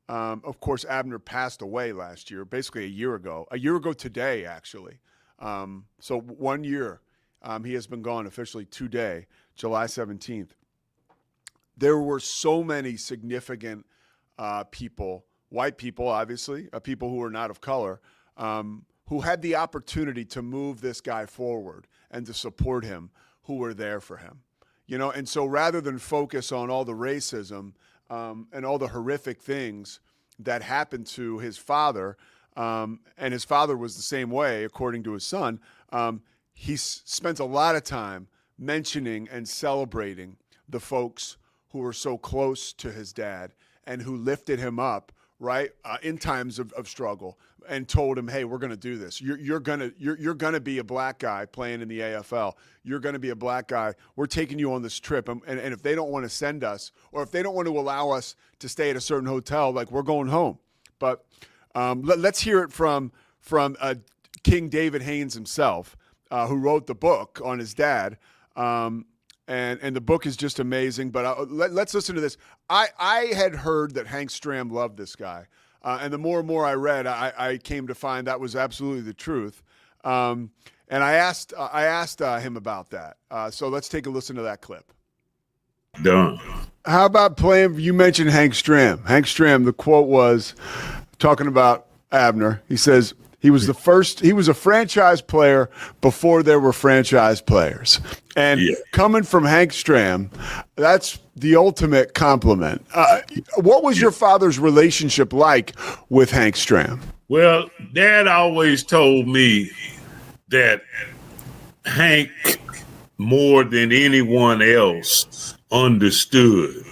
Of course, Abner passed away last year, basically a year ago today, actually. So 1 year he has been gone officially today, July 17th. There were so many significant people, white people, obviously, people who were not of color, who had the opportunity to move this guy forward and to support him, who were there for him. You know, and so rather than focus on all the racism and all the horrific things that happened to his father, and his father was the same way, according to his son, he spent a lot of time mentioning and celebrating the folks who were so close to his dad and who lifted him up, right, in times of struggle, and told him, hey, we're going to do this. You're gonna be a black guy playing in the AFL. You're going to be a black guy. We're taking you on this trip. And if they don't want to send us, or if they don't want to allow us to stay at a certain hotel, like, we're going home. But let's hear it from King David Haynes himself, who wrote the book on his dad. And the book is just amazing. But let's listen to this. I had heard that Hank Stram loved this guy. And the more and more I read, I came to find that was absolutely the truth. And I asked him about that. So let's take a listen to that clip. Done. How about playing? You mentioned Hank Stram. Hank Stram, the quote was talking about Abner. He says, he was a franchise player before there were franchise players. And coming from Hank Stram, that's the ultimate compliment. What was your father's relationship like with Hank Stram? Well, Dad always told me that Hank, more than anyone else, understood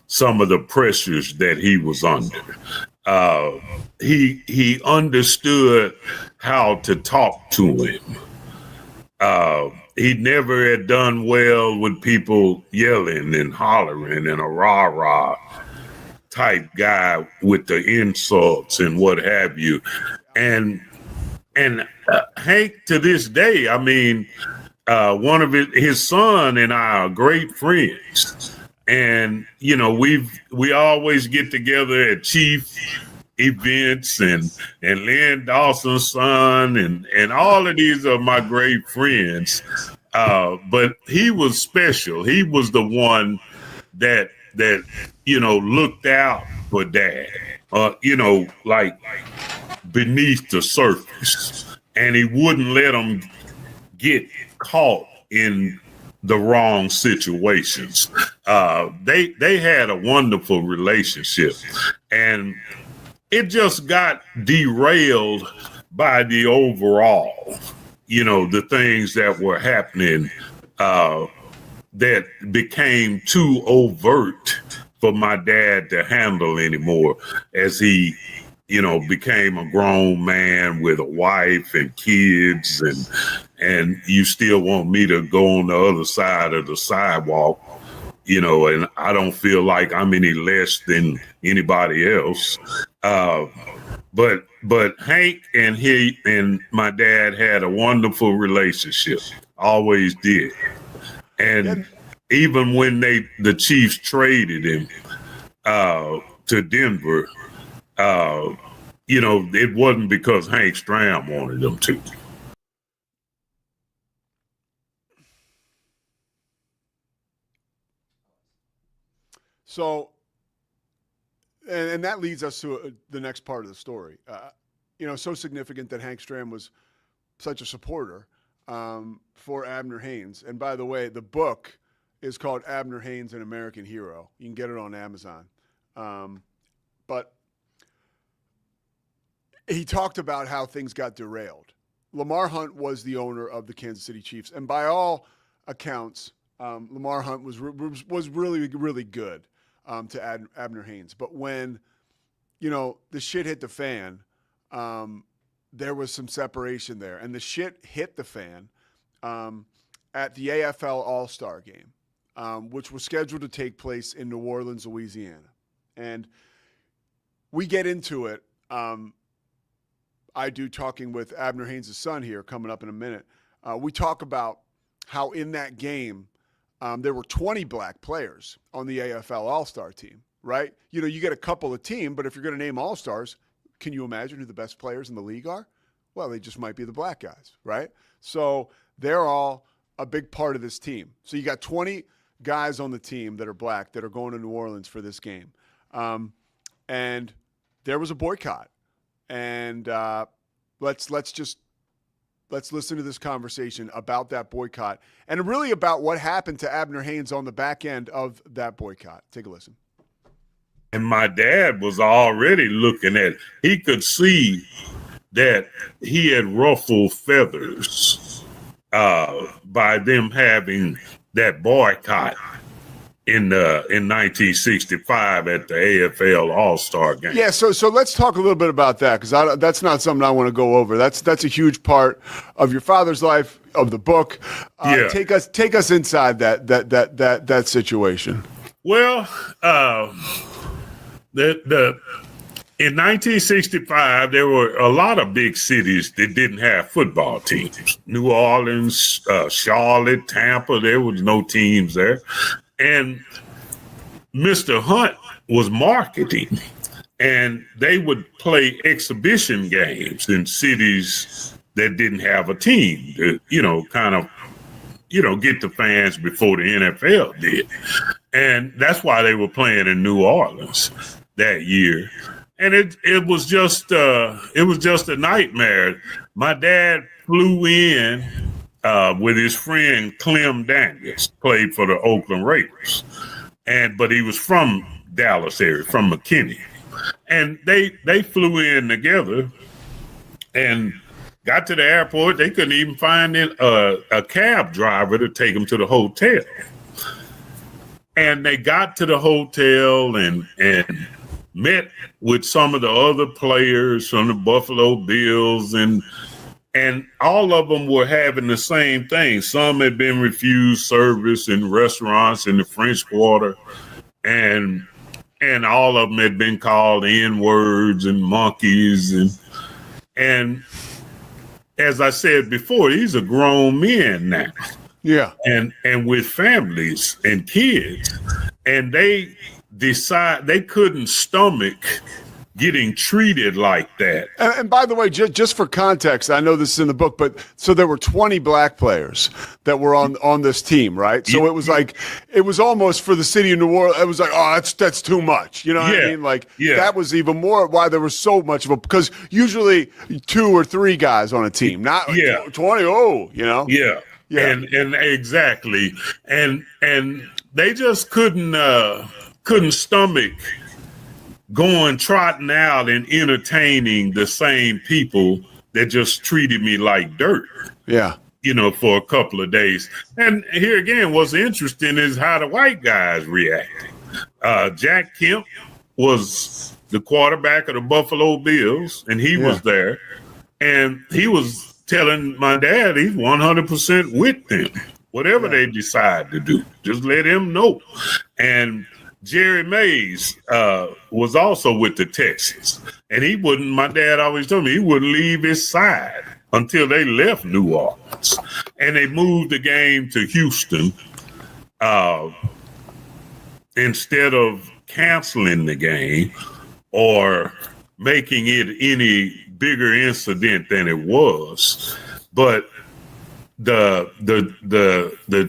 some of the pressures that he was under. He understood how to talk to him. He never had done well with people yelling and hollering and a rah-rah type guy with the insults and what have you. And Hank, to this day, I mean, one of his son and I are great friends. And, you know, we always get together at Chief events and Lynn Dawson's son and all of these are my great friends. But he was special. He was the one that you know, looked out for Dad, you know, like beneath the surface. And he wouldn't let him get caught in the wrong situations. They had a wonderful relationship, and it just got derailed by the overall, you know, the things that were happening that became too overt for my dad to handle anymore as he, you know, became a grown man with a wife and kids, and you still want me to go on the other side of the sidewalk, you know, and I don't feel like I'm any less than anybody else. But Hank and he and my dad had a wonderful relationship, always did. And even when the Chiefs traded him to Denver, you know, it wasn't because Hank Stram wanted them to. So, and that leads us to the next part of the story. You know, so significant that Hank Stram was such a supporter for Abner Haynes. And by the way, the book is called Abner Haynes, An American Hero. You can get it on Amazon. But he talked about how things got derailed. Lamar Hunt was the owner of the Kansas City Chiefs. And by all accounts, Lamar Hunt was really, really good to Abner Haynes. But when, you know, the shit hit the fan, there was some separation there. And the shit hit the fan at the AFL All-Star game, which was scheduled to take place in New Orleans, Louisiana. And we get into it. I do, talking with Abner Haynes' son here coming up in a minute. We talk about how in that game, there were 20 black players on the AFL All-Star team, right? You know, you get a couple a team, but if you're going to name All-Stars, can you imagine who the best players in the league are? Well, they just might be the black guys, right? So they're all a big part of this team. So you got 20 guys on the team that are black that are going to New Orleans for this game. And there was a boycott. And let's listen to this conversation about that boycott and really about what happened to Abner Haynes on the back end of that boycott. Take a listen. And my dad was already looking at it. He could see that he had ruffled feathers by them having that boycott in 1965 at the AFL All-Star game. Yeah, so let's talk a little bit about that, because that's not something I want to go over. That's a huge part of your father's life, of the book. Yeah. Take us inside that situation. Well, in 1965, there were a lot of big cities that didn't have football teams. New Orleans, Charlotte, Tampa, there was no teams there. And Mr. Hunt was marketing, and they would play exhibition games in cities that didn't have a team to, you know, kind of, you know, get the fans before the NFL did. And that's why they were playing in New Orleans that year. And it was just a nightmare. My dad flew in with his friend Clem Daniels, played for the Oakland Raiders, but he was from Dallas area, from McKinney, and they flew in together, and Got to the airport, they couldn't even find a cab driver to take them to the hotel. And they got to the hotel and met with some of the other players from the Buffalo Bills, and all of them were having the same thing. Some had been refused service in restaurants in the French Quarter, and all of them had been called N-words and monkeys, and as I said before, these are grown men now. Yeah. And with families and kids. And they decide they couldn't stomach getting treated like that. And by the way, just for context, I know this is in the book, but so there were 20 black players that were on this team, right? So it was like, it was almost for the city of New Orleans. It was like, oh, that's too much. You know what I mean? Like that was even more why there was so much of a, because usually 2 or 3 guys on a team, not like 20. Oh, you know? Yeah. And exactly. And they just couldn't stomach going trotting out and entertaining the same people that just treated me like dirt. Yeah. You know, for a couple of days. And here again, what's interesting is how the white guys reacted. Jack Kemp was the quarterback of the Buffalo Bills, and he was there. And he was telling my dad he's 100% with them. Whatever they decide to do, just let him know. And Jerry Mays was also with the Texans, and he wouldn't. My dad always told me he wouldn't leave his side until they left New Orleans, and they moved the game to Houston instead of canceling the game or making it any bigger incident than it was. But the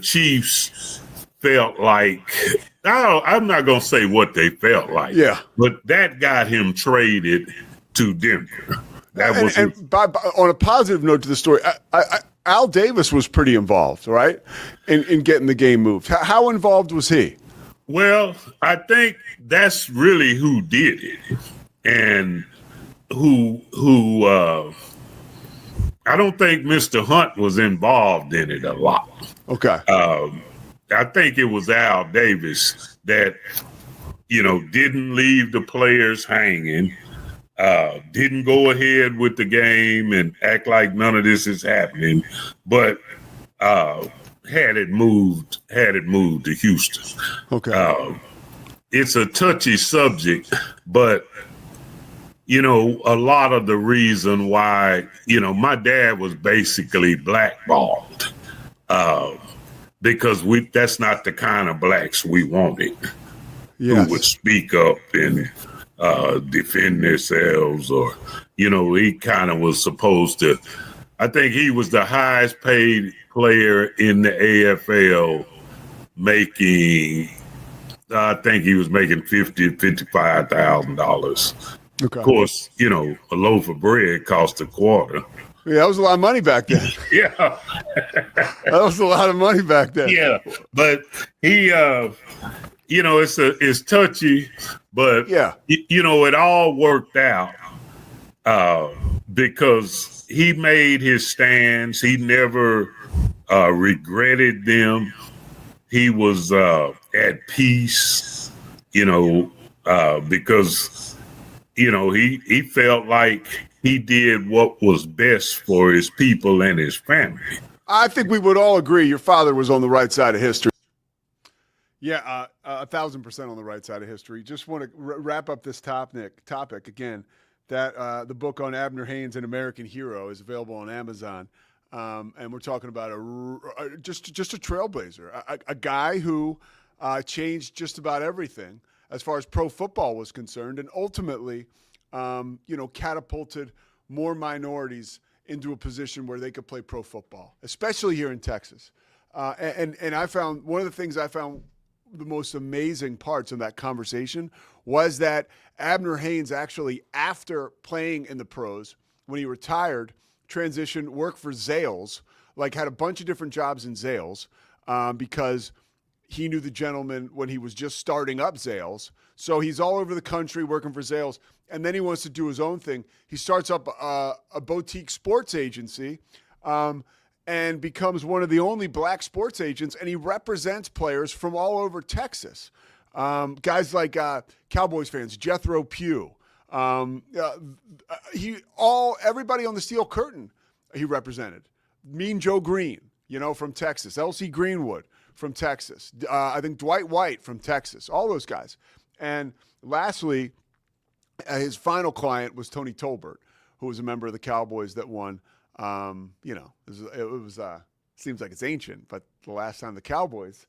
Chiefs felt like, I'm not going to say what they felt like. Yeah. But that got him traded to Denver. That was on a positive note to the story, Al Davis was pretty involved, right, in getting the game moved. How involved was he? Well, I think that's really who did it, and who I don't think Mr. Hunt was involved in it a lot. Okay. I think it was Al Davis that, didn't leave the players hanging, didn't go ahead with the game and act like none of this is happening, but had it moved to Houston. Okay. It's a touchy subject, but a lot of the reason why, my dad was basically blackballed. Because that's not the kind of blacks we wanted, who would speak up and defend themselves, or, he kind of was supposed to. I think he was the highest paid player in the AFL, I think he was making $55,000. Okay. Of course, a loaf of bread cost a quarter. Yeah, that was a lot of money back then. Yeah. That was a lot of money back then. Yeah. But he, it's touchy, but, it all worked out because he made his stands. He never regretted them. He was at peace, because, he felt like he did what was best for his people and his family. I think we would all agree your father was on the right side of history. Yeah, 1,000% on the right side of history. Just want to wrap up this topic again. That the book on Abner Haynes, An American Hero, is available on Amazon, and we're talking about just a trailblazer, a guy who changed just about everything as far as pro football was concerned, and ultimately, catapulted more minorities into a position where they could play pro football, especially here in Texas. And I found one of the things I found the most amazing parts of that conversation was that Abner Haynes actually, after playing in the pros, when he retired, transitioned, worked for Zales, had a bunch of different jobs in Zales, because he knew the gentleman when he was just starting up Zales. So he's all over the country working for Zales. And then he wants to do his own thing. He starts up a boutique sports agency and becomes one of the only black sports agents. And he represents players from all over Texas. Guys like Cowboys fans, Jethro Pugh. Everybody on the Steel Curtain he represented. Mean Joe Green, from Texas. L.C. Greenwood from Texas. I think Dwight White from Texas. All those guys. And lastly, his final client was Tony Tolbert, who was a member of the Cowboys that won. Seems like it's ancient, but the last time the Cowboys,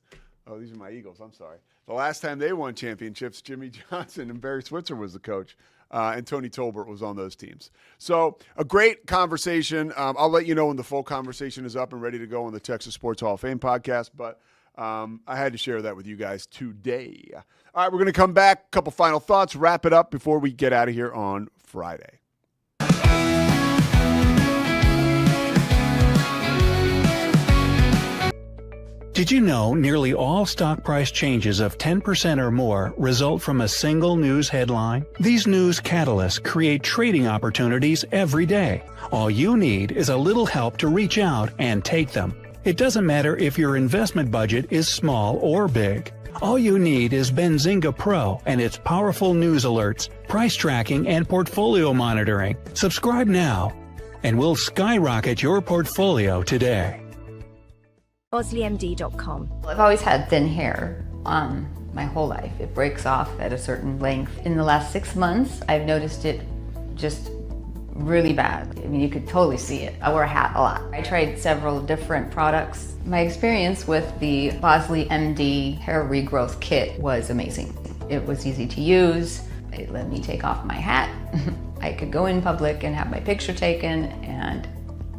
these are my Eagles, I'm sorry. The last time they won championships, Jimmy Johnson and Barry Switzer was the coach, and Tony Tolbert was on those teams. So a great conversation. I'll let you know when the full conversation is up and ready to go on the Texas Sports Hall of Fame podcast, but I had to share that with you guys today. All right, we're going to come back. A couple final thoughts, wrap it up before we get out of here on Friday. Did you know nearly all stock price changes of 10% or more result from a single news headline? These news catalysts create trading opportunities every day. All you need is a little help to reach out and take them. It doesn't matter if your investment budget is small or big. All you need is Benzinga Pro and its powerful news alerts, price tracking, and portfolio monitoring. Subscribe now, and we'll skyrocket your portfolio today. BosleyMD.com. I've always had thin hair my whole life. It breaks off at a certain length. In the last 6 months, I've noticed it just really bad. I mean, you could totally see it. I wear a hat a lot. I tried several different products. My experience with the Bosley MD hair regrowth kit was amazing. It was easy to use. It let me take off my hat. I could go in public and have my picture taken and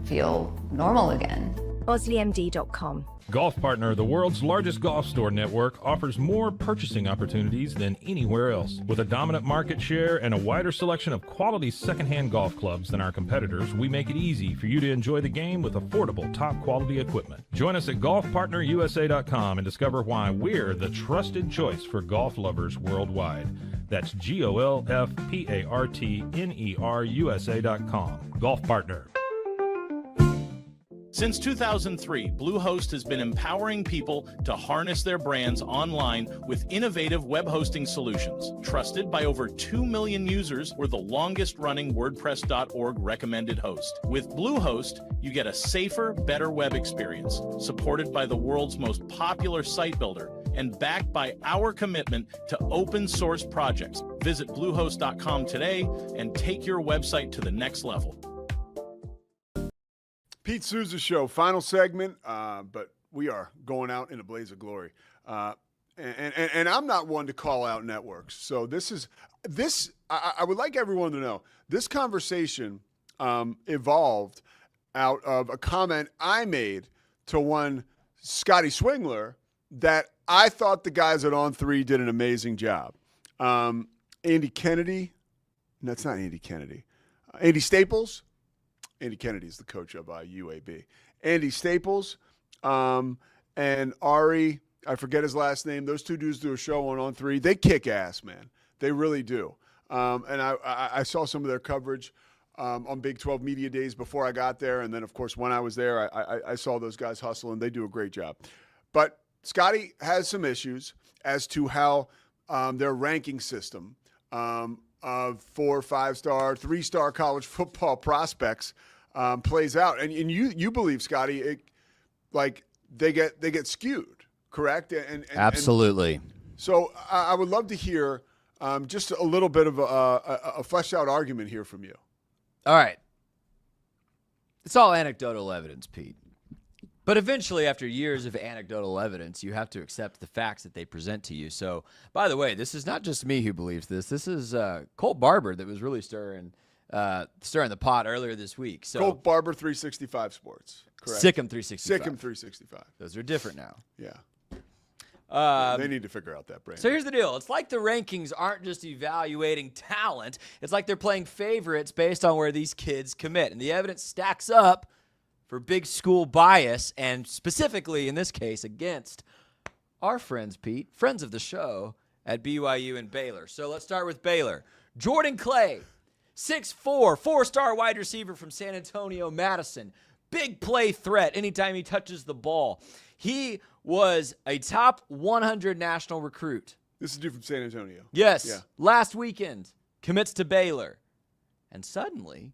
feel normal again. BosleyMD.com. Golf Partner, the world's largest golf store network, offers more purchasing opportunities than anywhere else. With a dominant market share and a wider selection of quality secondhand golf clubs than our competitors, we make it easy for you to enjoy the game with affordable, top-quality equipment. Join us at GolfPartnerUSA.com and discover why we're the trusted choice for golf lovers worldwide. That's GolfPartnerUSA.com. Golf Partner. Since 2003, Bluehost has been empowering people to harness their brands online with innovative web hosting solutions. Trusted by over 2 million users, we're the longest-running WordPress.org recommended host. With Bluehost, you get a safer, better web experience, supported by the world's most popular site builder, and backed by our commitment to open source projects. Visit Bluehost.com today and take your website to the next level. Pete Sousa Show, final segment, but we are going out in a blaze of glory. And I'm not one to call out networks. So I would like everyone to know, this conversation evolved out of a comment I made to one Scotty Swingler that I thought the guys at On3 did an amazing job. Andy Kennedy, that's not Andy Kennedy. Andy Staples. Andy Kennedy is the coach of UAB. Andy Staples and Ari, I forget his last name. Those two dudes do a show on On3. They kick ass, man. They really do. And I saw some of their coverage on Big 12 Media Days before I got there. And then, of course, when I was there, I saw those guys hustle, and they do a great job. But Scotty has some issues as to how their ranking system of 4, 5-star, 3-star college football prospects plays out, and you believe, Scotty, they get skewed, correct? And absolutely. And so I would love to hear just a little bit of a fleshed out argument here from you. All right, it's all anecdotal evidence, Pete. But eventually, after years of anecdotal evidence, you have to accept the facts that they present to you. So, by the way, this is not just me who believes this. This is Colt Barber that was really stirring the pot earlier this week. So Colt Barber, 365 Sports. Correct. Sikkim 365. Sikkim 365. Those are different now. Yeah. They need to figure out that brand. So here's the deal. It's like the rankings aren't just evaluating talent. It's like they're playing favorites based on where these kids commit. And the evidence stacks up for big school bias, and specifically in this case against our friends, Pete, friends of the show at BYU and Baylor. So let's start with Baylor. Jordan Clay, 6'4", four-star wide receiver from San Antonio, Madison. Big play threat anytime he touches the ball. He was a top 100 national recruit. This is dude from San Antonio. Yes. Yeah. Last weekend, commits to Baylor. And suddenly,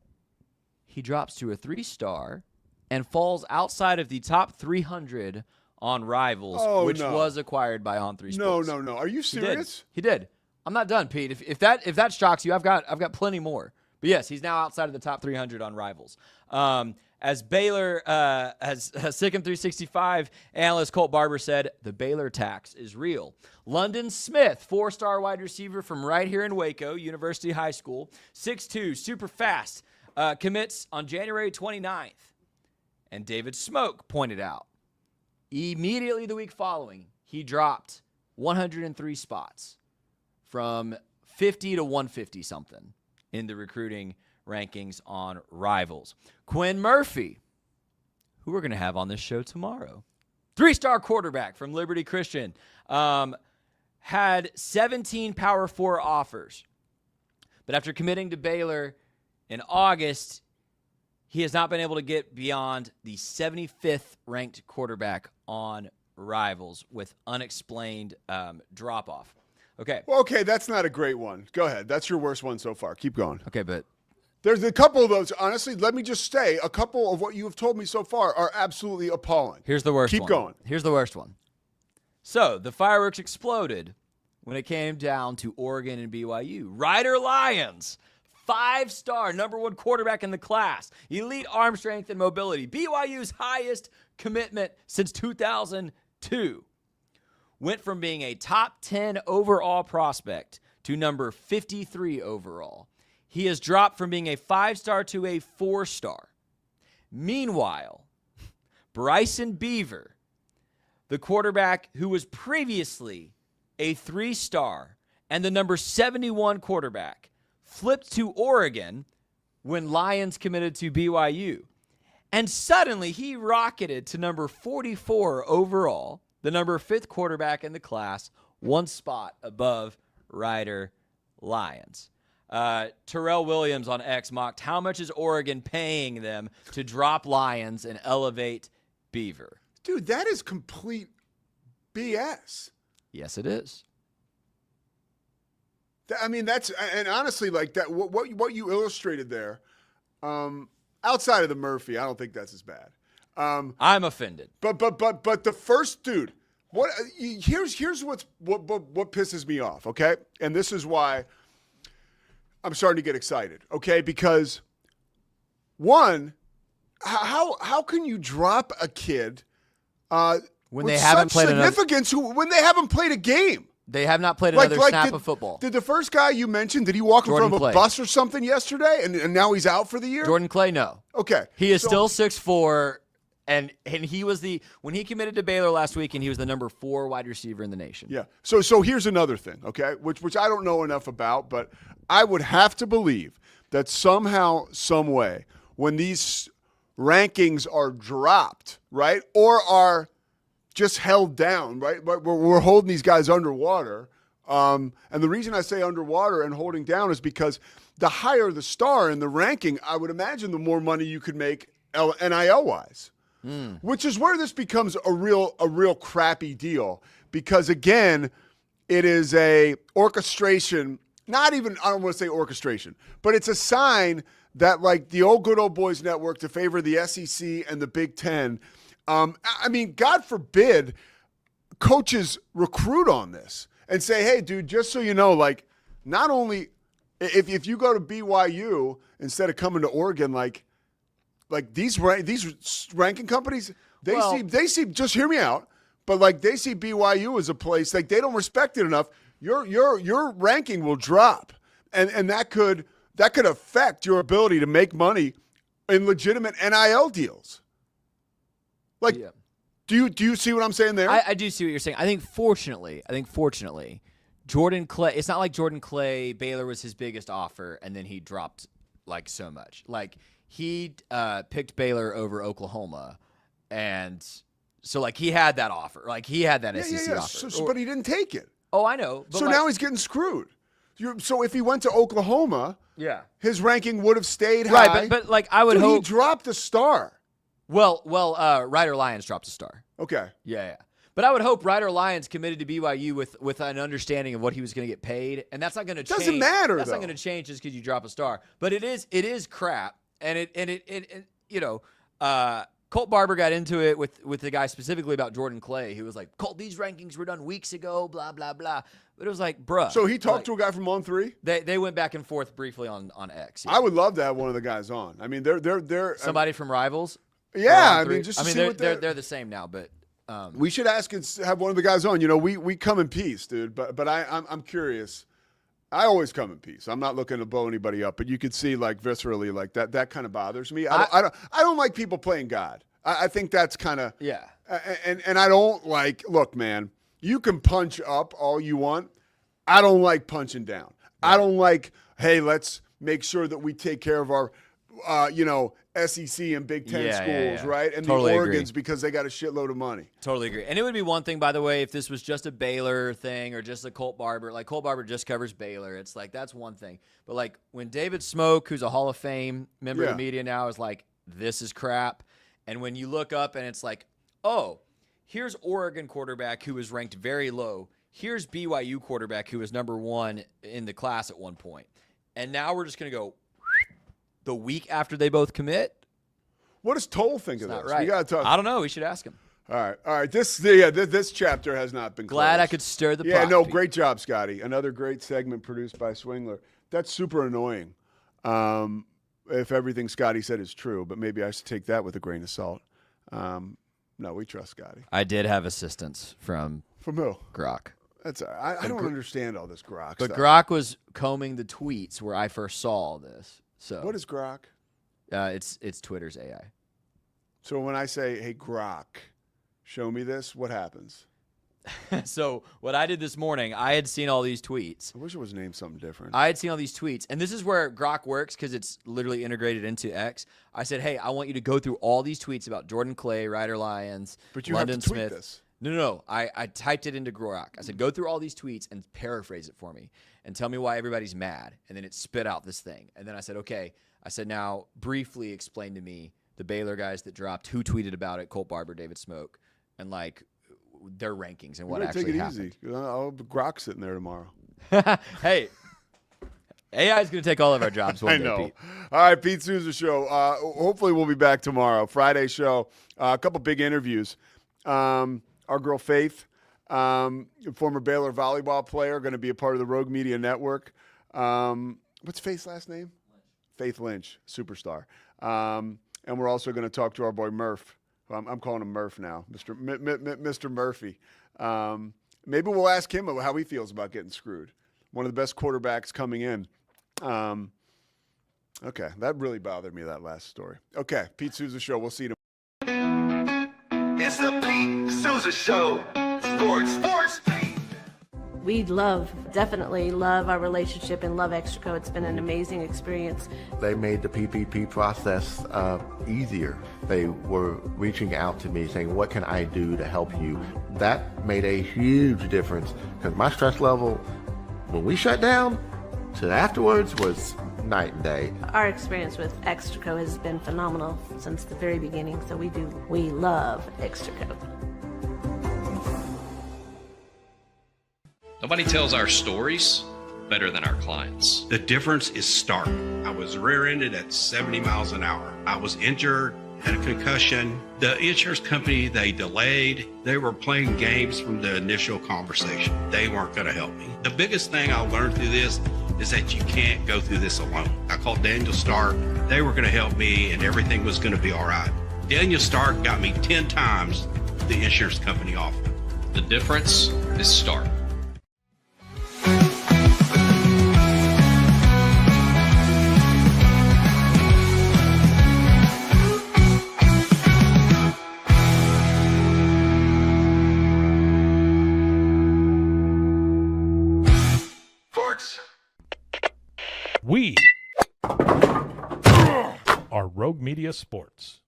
he drops to a 3-star and falls outside of the top 300 on Rivals, which was acquired by On3 Sports. No. Are you serious? He did. I'm not done, Pete. If that shocks you, I've got plenty more. But yes, he's now outside of the top 300 on Rivals. As Baylor, as Sick'em 365 analyst Colt Barber said, the Baylor tax is real. London Smith, 4-star wide receiver from right here in Waco, University High School, 6'2", super fast, commits on January 29th. And David Smoke pointed out, immediately the week following, he dropped 103 spots from 50 to 150 something in the recruiting rankings on Rivals. Quinn Murphy, who we're going to have on this show tomorrow, 3-star quarterback from Liberty Christian, had 17 Power 4 offers. But after committing to Baylor in August, he has not been able to get beyond the 75th ranked quarterback on Rivals with unexplained drop-off. Okay. Well, okay, that's not a great one. Go ahead. That's your worst one so far. Keep going. Okay, but there's a couple of those. Honestly, let me just say, a couple of what you have told me so far are absolutely appalling. Here's the worst one. Keep going. Here's the worst one. So, the fireworks exploded when it came down to Oregon and BYU. Ryder Lyons, 5-star, #1 quarterback in the class. Elite arm strength and mobility. BYU's highest commitment since 2002. Went from being a top 10 overall prospect to number 53 overall. He has dropped from being a 5-star to a 4-star. Meanwhile, Bryson Beaver, the quarterback who was previously a 3-star and the number 71 quarterback, flipped to Oregon when Lions committed to BYU. And suddenly he rocketed to number 44 overall, the number 5th quarterback in the class, 1 spot above Ryder Lyons. Terrell Williams on X mocked, how much is Oregon paying them to drop Lyons and elevate Beaver? Dude, that is complete BS. Yes, it is. I mean, that's, and honestly, like that, what you illustrated there, outside of the Murphy, I don't think that's as bad. I'm offended. But the first dude, here's what pisses me off, okay? And this is why I'm starting to get excited, okay? Because one, how can you drop a kid when they haven't played significance when they haven't played a game? They have not played another snap of football. Did the first guy you mentioned, did he walk in front of a bus or something yesterday, and now he's out for the year? Jordan Clay, no. Okay. He is still 6'4", and he was when he committed to Baylor last week, and he was the number 4 wide receiver in the nation. Yeah. So here's another thing, okay, which I don't know enough about, but I would have to believe that somehow, some way, when these rankings are dropped, right, or are just held down, right? We're holding these guys underwater. And the reason I say underwater and holding down is because the higher the star in the ranking, I would imagine the more money you could make NIL-wise, which is where this becomes a real crappy deal. Because, again, it is a orchestration, not even, I don't want to say orchestration, but it's a sign that, like, the old good old boys network to favor the SEC and the Big Ten, I mean, God forbid coaches recruit on this and say, hey, dude, just so you know, like, not only if you go to BYU instead of coming to Oregon, like these ranking companies, they see, just hear me out, but like they see BYU as a place, like they don't respect it enough. Your ranking will drop, and that could affect your ability to make money in legitimate NIL deals. Like, yeah. Do you see what I'm saying there? I do see what you're saying. I think fortunately, Jordan Clay, it's not like Jordan Clay, Baylor was his biggest offer, and then he dropped like so much. Like he picked Baylor over Oklahoma and So like he had that offer. Like he had that SEC offer. But he didn't take it. Oh, I know. But so now he's getting screwed. So if he went to Oklahoma, his ranking would have stayed high. Right, but like I would hope he dropped a star. Well, Ryder Lyons dropped a star. Okay. Yeah. But I would hope Ryder Lyons committed to BYU with an understanding of what he was going to get paid, and that's not going to change. Doesn't matter. That's not going to change just because you drop a star. But it is crap, and it Colt Barber got into it with the guy specifically about Jordan Clay. He was like, Colt, these rankings were done weeks ago, blah blah blah. But it was like, bruh. So he talked to a guy from On3. They went back and forth briefly on X. I would love to have one of the guys on. I mean, they're somebody from Rivals. Yeah, I mean, just to see they're, what they're the same now, but. We should ask and have one of the guys on. You know, we come in peace, dude. But I'm curious. I always come in peace. I'm not looking to blow anybody up, but you could see like viscerally like that kind of bothers me. I don't like people playing God. I think that's kind of And I don't like. Look, man, you can punch up all you want. I don't like punching down. I don't like. Hey, let's make sure that we take care of our, SEC and Big Ten schools, right? And totally the Oregons because they got a shitload of money. Totally agree. And it would be one thing, by the way, if this was just a Baylor thing or just a Colt Barber. Like, Colt Barber just covers Baylor. It's like, that's one thing. But, like, when David Smoke, who's a Hall of Fame member of the media now, is like, this is crap. And when you look up and it's like, oh, here's Oregon quarterback who was ranked very low. Here's BYU quarterback who was number 1 in the class at one point. And now we're just going to go the week after they both commit. What does Toll think of this? Right. We got to talk. I don't know. We should ask him. All right. This chapter has not been glad closed. I could stir the pot. Yeah, no, great job, Scotty. Another great segment produced by Swingler. That's super annoying. If everything Scotty said is true, but maybe I should take that with a grain of salt. No, we trust Scotty. I did have assistance from who? Grok. That's I don't understand all this Grok but stuff. Grok was combing the tweets where I first saw all this. So what is Grok? It's Twitter's AI. So when I say, hey, Grok, show me this, what happens? So what I did this morning, I had seen all these tweets. I wish it was named something different. I had seen all these tweets. And this is where Grok works because it's literally integrated into X. I said, hey, I want you to go through all these tweets about Jordan Clay, Ryder Lyons, but you London have to tweet Smith. This. No. I typed it into Grok. I said, go through all these tweets and paraphrase it for me and tell me why everybody's mad. And then it spit out this thing. And then I said, okay. I said, now briefly explain to me the Baylor guys that dropped, who tweeted about it, Colt Barber, David Smoke, and like their rankings and what actually take it happened. Easy. I'll have Grok sitting there tomorrow. Hey, AI is going to take all of our jobs one day, Pete. All right, Pete Sousa Show. Hopefully we'll be back tomorrow. Friday show. A couple big interviews. Our girl Faith, former Baylor volleyball player, going to be a part of the Rogue Media Network. What's Faith's last name? Faith Lynch, superstar. And we're also going to talk to our boy Murph. I'm calling him Murph now, Mr. Murphy. Maybe we'll ask him how he feels about getting screwed. One of the best quarterbacks coming in. Okay, that really bothered me, that last story. Okay, Pete Sousa Show. We'll see you tomorrow. It's the Pete Sousa Show. Sports. We definitely love our relationship and love Extraco. It's been an amazing experience. They made the PPP process easier. They were reaching out to me saying, what can I do to help you? That made a huge difference because my stress level, when we shut down, to afterwards was night and day. Our experience with Extraco has been phenomenal since the very beginning, so we love Extraco. Nobody tells our stories better than our clients. The difference is stark. I was rear-ended at 70 miles an hour. I was injured, had a concussion. The insurance company, they delayed. They were playing games from the initial conversation. They weren't going to help me. The biggest thing I learned through this is that you can't go through this alone. I called Daniel Stark. They were going to help me, and everything was going to be all right. Daniel Stark got me 10 times the insurance company offered. The difference is stark. We are Rogue Media Sports.